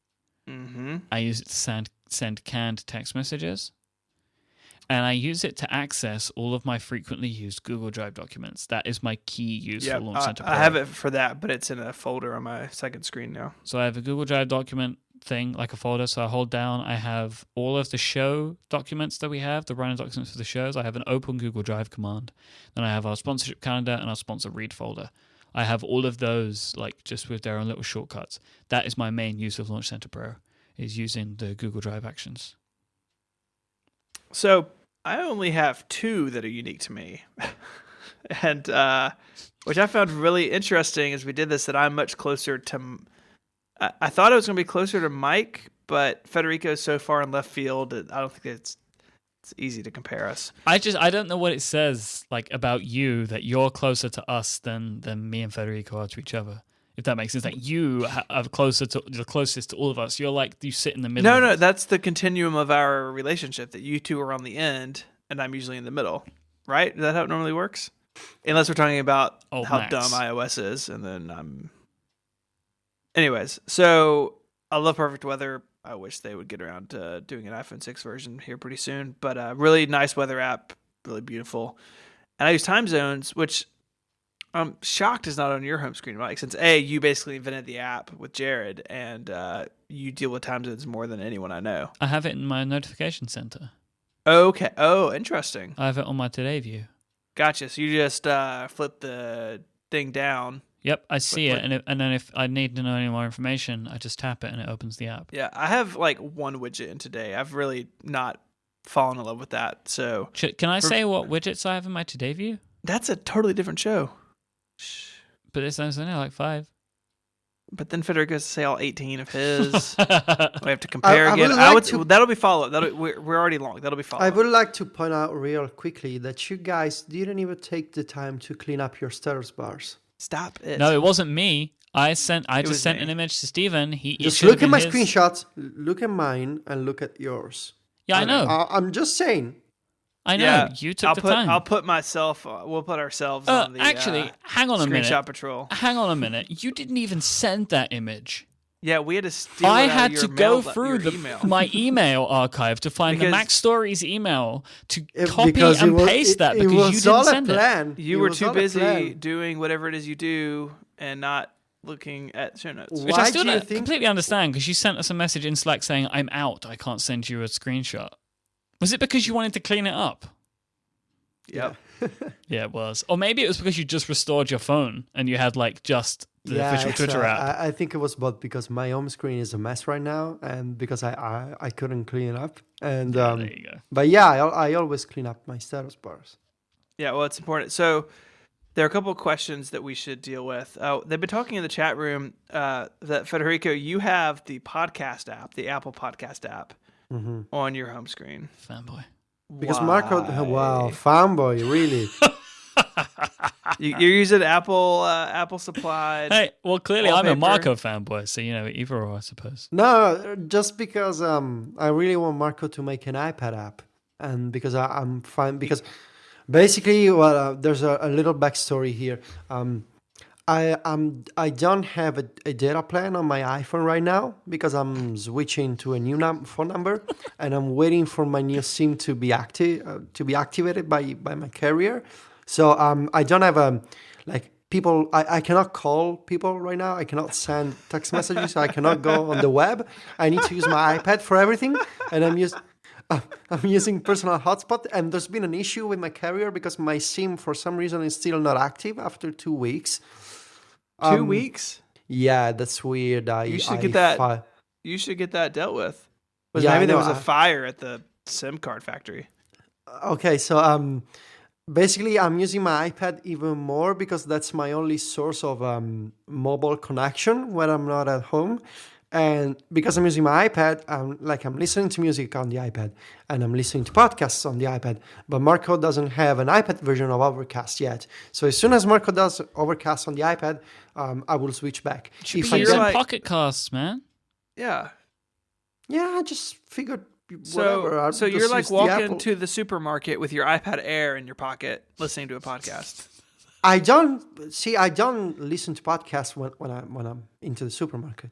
Mm-hmm. I use it to send canned text messages. And I use it to access all of my frequently used Google Drive documents. That is my key use for Launch Center Pro. I have it for that, but it's in a folder on my second screen now. So I have a Google Drive document thing, like a folder. So I hold down, I have all of the show documents that we have, the running documents for the shows. I have an open Google Drive command. Then I have our sponsorship calendar and our sponsor read folder. I have all of those, like, just with their own little shortcuts. That is my main use of Launch Center Pro, is using the Google Drive actions. So I only have 2 that are unique to me, and which I found really interesting as we did this. That I'm much closer to. I thought I was going to be closer to Myke, but Federico is so far in left field. I don't think it's easy to compare us. I don't know what it says like about you that you're closer to us than me and Federico are to each other. If that makes sense, like you are the closest to all of us. You're like, you sit in the middle. No, that's the continuum of our relationship. That you two are on the end, and I'm usually in the middle. Right? Is that how it normally works? Unless we're talking about how Max. dumb iOS is, and then I'm. Anyways, so I love perfect weather. I wish they would get around to doing an iPhone 6 version here pretty soon. But really nice weather app, really beautiful. And I use time zones, which I'm shocked is not on your home screen, Mike, since you basically invented the app with Jared, and you deal with time zones more than anyone I know. I have it in my notification center. Okay. Oh, interesting. I have it on my Today view. Gotcha. So you just flip the thing down. Yep, I see it, and then if I need to know any more information, I just tap it and it opens the app. Yeah, I have like one widget in Today. I've really not fallen in love with that. So can I say what widgets I have in my Today view? That's a totally different show. But it's only like 5. But then Federico has to say all 18 of his. We have to compare again. That'll be follow-up. We're already long. That'll be follow-up. I would like to point out real quickly that you guys didn't even take the time to clean up your status bars. Stop it. No, it wasn't me. I just sent an image to Steven. Just look at my screenshots, look at mine, and look at yours. Yeah, I know. I'm just saying. I know. Yeah, you took the time. I'll put myself. We'll put ourselves on the actually, hang on a minute. Screenshot patrol. Hang on a minute. You didn't even send that image. Yeah, we had to steal I it out had of your to mail, go through email. my email archive to find the Mac Stories email to copy and paste that because you didn't send it. You were too busy doing whatever it is you do and not looking at show notes. Which I still don't completely understand because you sent us a message in Slack saying, I'm out, I can't send you a screenshot. Was it because you wanted to clean it up? Yep. Yeah, it was. Or maybe it was because you just restored your phone and you had like just the official Twitter app. I think it was both because my home screen is a mess right now and because I couldn't clean it up. And there you go. But yeah, I always clean up my status bars. Yeah, well, it's important. So there are a couple of questions that we should deal with. They've been talking in the chat room that, Federico, you have the podcast app, the Apple Podcast app, on your home screen. Fanboy. Because Marco, fanboy, really? You're using Apple supplied. Hey, well, clearly wallpaper. I'm a Marco fanboy, so either or, I suppose. No, just because I really want Marco to make an iPad app, and because I'm fine. Because basically, there's a little backstory here. I don't have a data plan on my iPhone right now because I'm switching to a new phone number and I'm waiting for my new SIM to be activated by my carrier. So I don't have people. I cannot call people right now. I cannot send text messages. I cannot go on the web. I need to use my iPad for everything, and I'm using personal hotspot. And there's been an issue with my carrier because my SIM for some reason is still not active after 2 weeks. 2 weeks? Yeah, that's weird. You should get that. You should get that dealt with. Maybe there was a fire at the SIM card factory. Okay, so basically, I'm using my iPad even more because that's my only source of mobile connection when I'm not at home. And because I'm using my iPad, I'm listening to music on the iPad and I'm listening to podcasts on the iPad. But Marco doesn't have an iPad version of Overcast yet. So as soon as Marco does Overcast on the iPad, I will switch back. If I get Pocket Casts, man. Yeah. Yeah, I just figured whatever. So you're like walking to the supermarket with your iPad Air in your pocket, listening to a podcast. I don't listen to podcasts when I'm into the supermarket.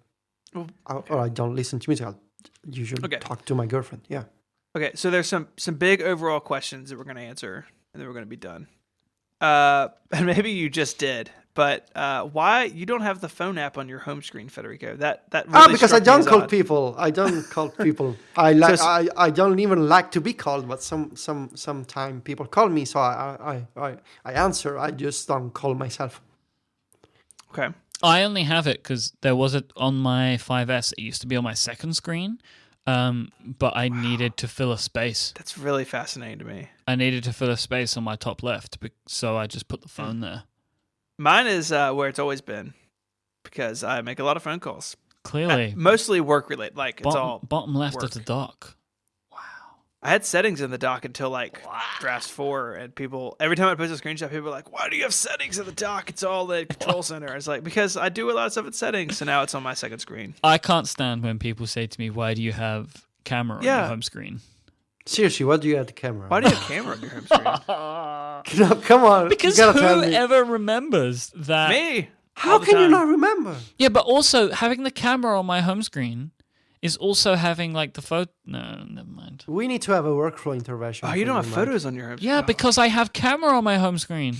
Or I don't listen to music. I'll usually talk to my girlfriend. Yeah. Okay, so there's some big overall questions that we're going to answer, and then we're going to be done. And maybe you just did, but why you don't have the phone app on your home screen, Federico? That really because I struck me don't as call odd. people. I don't call people. I don't even like to be called, but sometime people call me, so I answer. I just don't call myself. Okay. I only have it because there was it on my 5S. It used to be on my second screen, but I needed to fill a space. That's really fascinating to me. I needed to fill a space on my top left, so I just put the phone there. Mine is where it's always been because I make a lot of phone calls. Clearly. Mostly work related. Like it's all bottom left work. of the dock. I had settings in the dock until like drafts 4, and people every time I post a screenshot, people are like, "Why do you have settings in the dock? It's all the control center." It's like because I do a lot of stuff in settings, so now it's on my second screen. I can't stand when people say to me, "Why do you have camera on your home screen?" Seriously, what do you have the camera? Why do you have camera on your home screen? No, come on. Because you gotta tell me. whoever remembers that? Me. How can you not remember? Yeah, but also having the camera on my home screen is also having like the photo. No, never mind. We need to have a workflow intervention. Oh, you don't have photos on your home screen? Yeah, because I have camera on my home screen.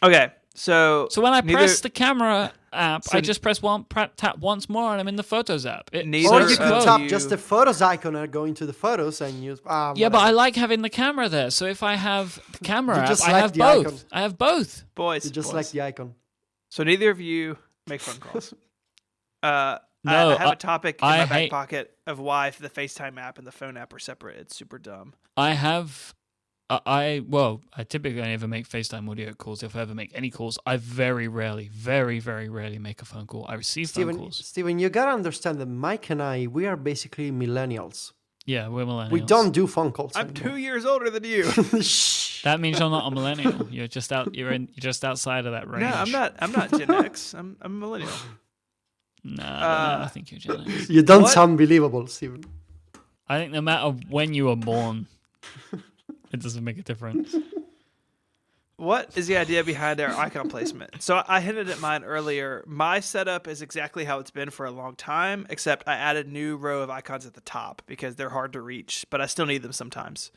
Okay, so when I press the camera app, I just tap once more, and I'm in the Photos app. Or you could tap just the Photos icon and go into the Photos and use. Yeah, but I like having the camera there. So if I have the camera app, I like have the both. icon. I have both. Boys, you just like the icon. So neither of you make phone calls. No, I have a topic in my back hate- pocket of why the FaceTime app and the phone app are separate. It's super dumb. I have. I typically never make FaceTime audio calls. If I ever make any calls, I very rarely make a phone call. I receive phone calls. Steven, you gotta understand that Myke and I, we are basically millennials. Yeah, we're millennials. We don't do phone calls. I'm 2 years older than you. That means you're not a millennial. You're just You're just outside of that range. No, I'm not Gen X. I'm a millennial. No, I think you're Gen X. You don't sound believable, Steven. I think no matter when you were born, it doesn't make a difference. What is the idea behind our icon placement? So I hinted at mine earlier. My setup is exactly how it's been for a long time, except I added a new row of icons at the top because they're hard to reach, but I still need them sometimes.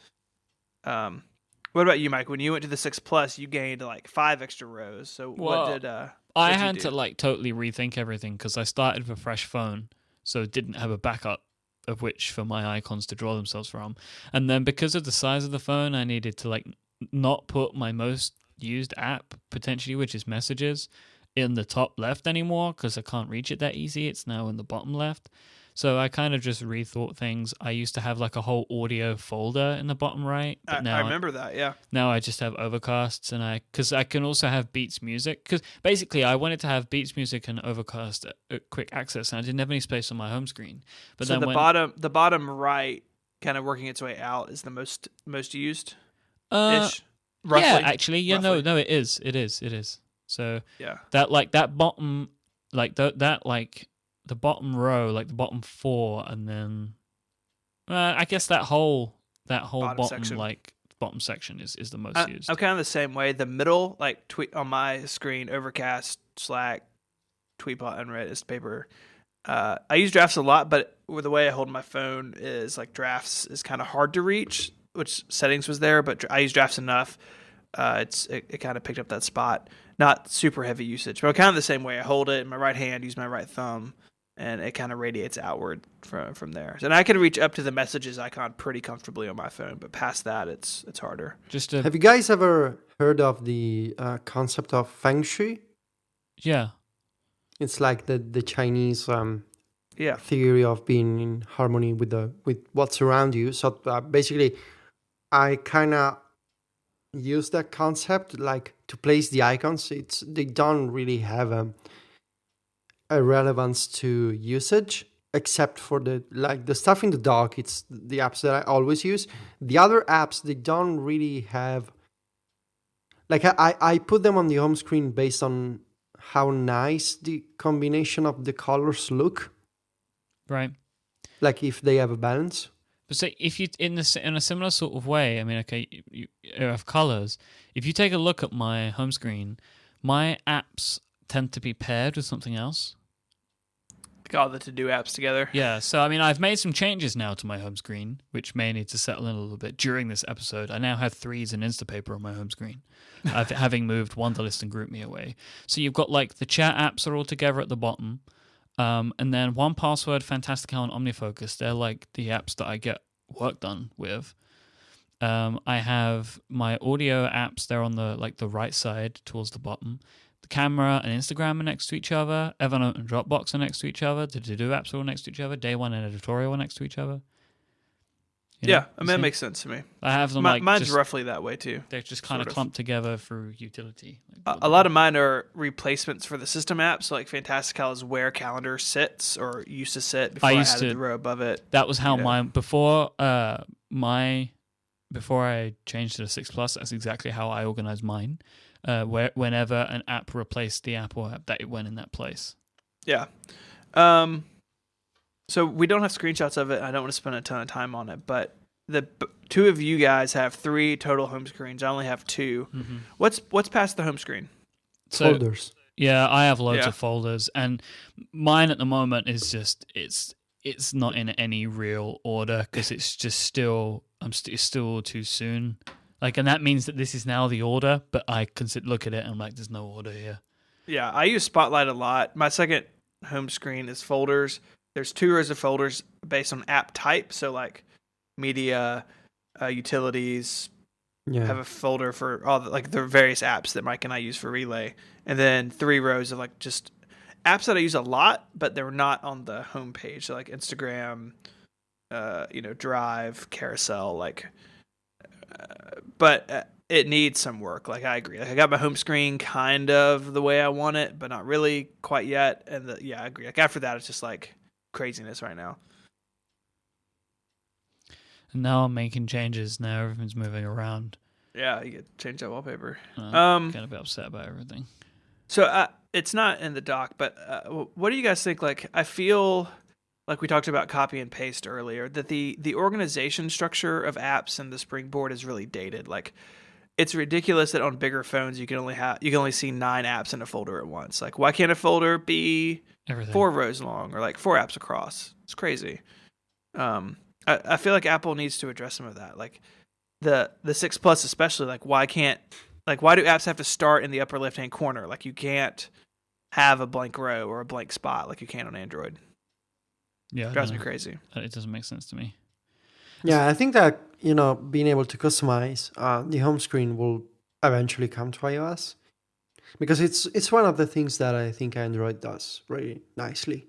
What about you, Myke? When you went to the 6 Plus, you gained like 5 extra rows. So what did I had to like totally rethink everything because I started with a fresh phone, so it didn't have a backup of which for my icons to draw themselves from. And then because of the size of the phone, I needed to like not put my most used app potentially, which is Messages, in the top left anymore because I can't reach it that easy. It's now in the bottom left. So I kind of just rethought things. I used to have like a whole audio folder in the bottom right. But now I remember that, yeah. Now I just have Overcasts, and because I can also have Beats Music. Because basically I wanted to have Beats Music and Overcast at quick access, and I didn't have any space on my home screen. But so then the bottom right, kind of working its way out, is the most used. Ish. Roughly. Yeah, actually, yeah, Roughly. no, it is. So yeah, that bottom, like that like. The bottom row, like the bottom 4, and then I guess that whole bottom section. like bottom section is the most used. I'm kind of the same way. The middle, like tweet on my screen, Overcast, Slack, Tweetbot, Unread, Instapaper. I use drafts a lot, but with the way I hold my phone is like drafts is kind of hard to reach, which settings was there, but I use drafts enough. It kind of picked up that spot. Not super heavy usage, but I'm kind of the same way. I hold it in my right hand, use my right thumb, and it kind of radiates outward from there. And I can reach up to the Messages icon pretty comfortably on my phone, but past that, it's harder. Have you guys ever heard of the concept of Feng Shui? Yeah. It's like the Chinese yeah. theory of being in harmony with what's around you. So basically, I kind of use that concept like to place the icons. They don't really have a relevance to usage, except for the stuff in the dock. It's the apps that I always use. The other apps, they don't really have. Like I put them on the home screen based on how nice the combination of the colors look. Right. Like if they have a balance. But say if you in a similar sort of way, I mean, okay, you have colors. If you take a look at my home screen, my apps tend to be paired with something else. all the to-do apps together. Yeah, so I mean, I've made some changes now to my home screen, which may need to settle in a little bit during this episode. I now have threes and Instapaper on my home screen, having moved Wunderlist and GroupMe away. So you've got like the chat apps are all together at the bottom, and then 1Password, Fantastical, and OmniFocus. They're like the apps that I get work done with. I have my audio apps. They're on the right side towards the bottom. The camera and Instagram are next to each other. Evernote and Dropbox are next to each other. The to-do apps are all next to each other. Day One and Editorial are next to each other. Yeah, I mean, that makes sense to me. I have them mine's just, roughly that way too. They're just kind of clumped together through utility. A lot of mine are replacements for the system apps. So like Fantastical is where calendar sits or used to sit before I added the row above it. That was how mine before before I changed to the 6 Plus. That's exactly how I organized mine. Whenever an app replaced the Apple app, that it went in that place. Yeah. So we don't have screenshots of it. I don't want to spend a ton of time on it, but the two of you guys have 3 total home screens. I only have 2. Mm-hmm. What's past the home screen? Folders. Yeah, I have loads of folders, and mine at the moment is just it's not in any real order because it's just still too soon. Like, and that means that this is now the order, but I can look at it and I'm like, there's no order here. Yeah, I use Spotlight a lot. My second home screen is folders. There's 2 rows of folders based on app type. So like media, utilities. Yeah. Have a folder for all the various apps that Myke and I use for Relay. And then 3 rows of like just apps that I use a lot, but they're not on the home page. So like Instagram, Drive, Carousel, but it needs some work. Like, I agree. Like, I got my home screen kind of the way I want it, but not really quite yet. And I agree. Like, after that, it's just like craziness right now. And now I'm making changes. Now everything's moving around. Yeah, you get to change that wallpaper. I'm kind of upset about everything. So it's not in the doc, but what do you guys think? Like, I feel like we talked about copy and paste earlier, that the organization structure of apps and the Springboard is really dated. Like, it's ridiculous that on bigger phones you can only see 9 apps in a folder at once. Like, why can't a folder be everything 4 rows long or like 4 apps across? It's crazy. I feel like Apple needs to address some of that. Like the 6 Plus especially. Like, why do apps have to start in the upper left hand corner? Like, you can't have a blank row or a blank spot like you can on Android. Yeah, it drives me crazy. It doesn't make sense to me. Yeah, I think that, being able to customize the home screen will eventually come to iOS, because it's one of the things that I think Android does really nicely.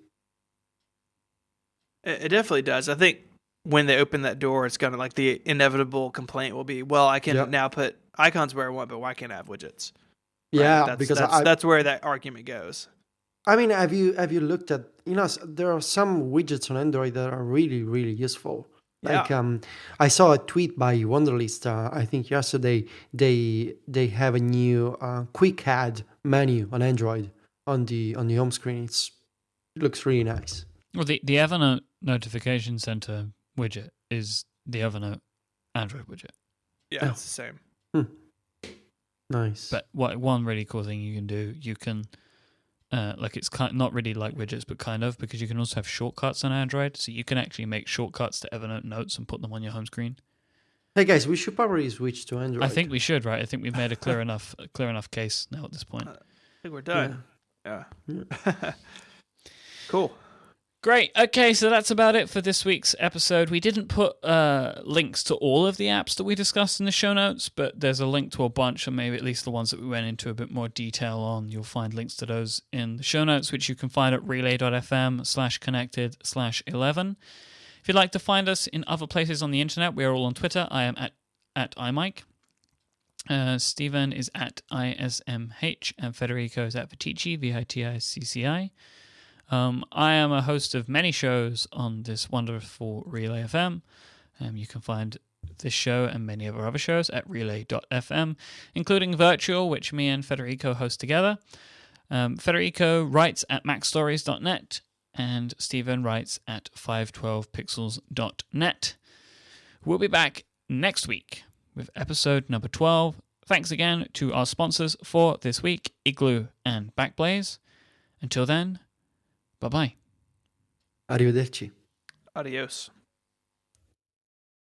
It definitely does. I think when they open that door, it's gonna, like, the inevitable complaint will be, well, I can now put icons where I want, but why can't I have widgets? Right? Yeah, because that's where that argument goes. I mean, have you looked at, there are some widgets on Android that are really, really useful. Like, I saw a tweet by Wunderlist, I think yesterday, they have a new quick add menu on Android on the home screen. It looks really nice. Well, the Evernote Notification Center widget is the Evernote Android widget. Yeah, it's the same. Nice. But one really cool thing you can do, you can... it's not really like widgets, but kind of, because you can also have shortcuts on Android, so you can actually make shortcuts to Evernote notes and put them on your home screen. Hey guys, we should probably switch to Android. I think we should, right? I think we've made a clear enough case now at this point. I think we're done. Yeah. Cool. Great. Okay, so that's about it for this week's episode. We didn't put links to all of the apps that we discussed in the show notes, but there's a link to a bunch, and maybe at least the ones that we went into a bit more detail on. You'll find links to those in the show notes, which you can find at relay.fm/connected/11. If you'd like to find us in other places on the internet, we are all on Twitter. I am at iMyke. Stephen is at ISMH, and Federico is at Viticci, VITICCI. I am a host of many shows on this wonderful Relay FM. You can find this show and many of our other shows at relay.fm, including Virtual, which me and Federico host together. Federico writes at macstories.net, and Stephen writes at 512pixels.net. We'll be back next week with episode number 12. Thanks again to our sponsors for this week, Igloo and Backblaze. Until then, bye-bye. Arrivederci. Adios.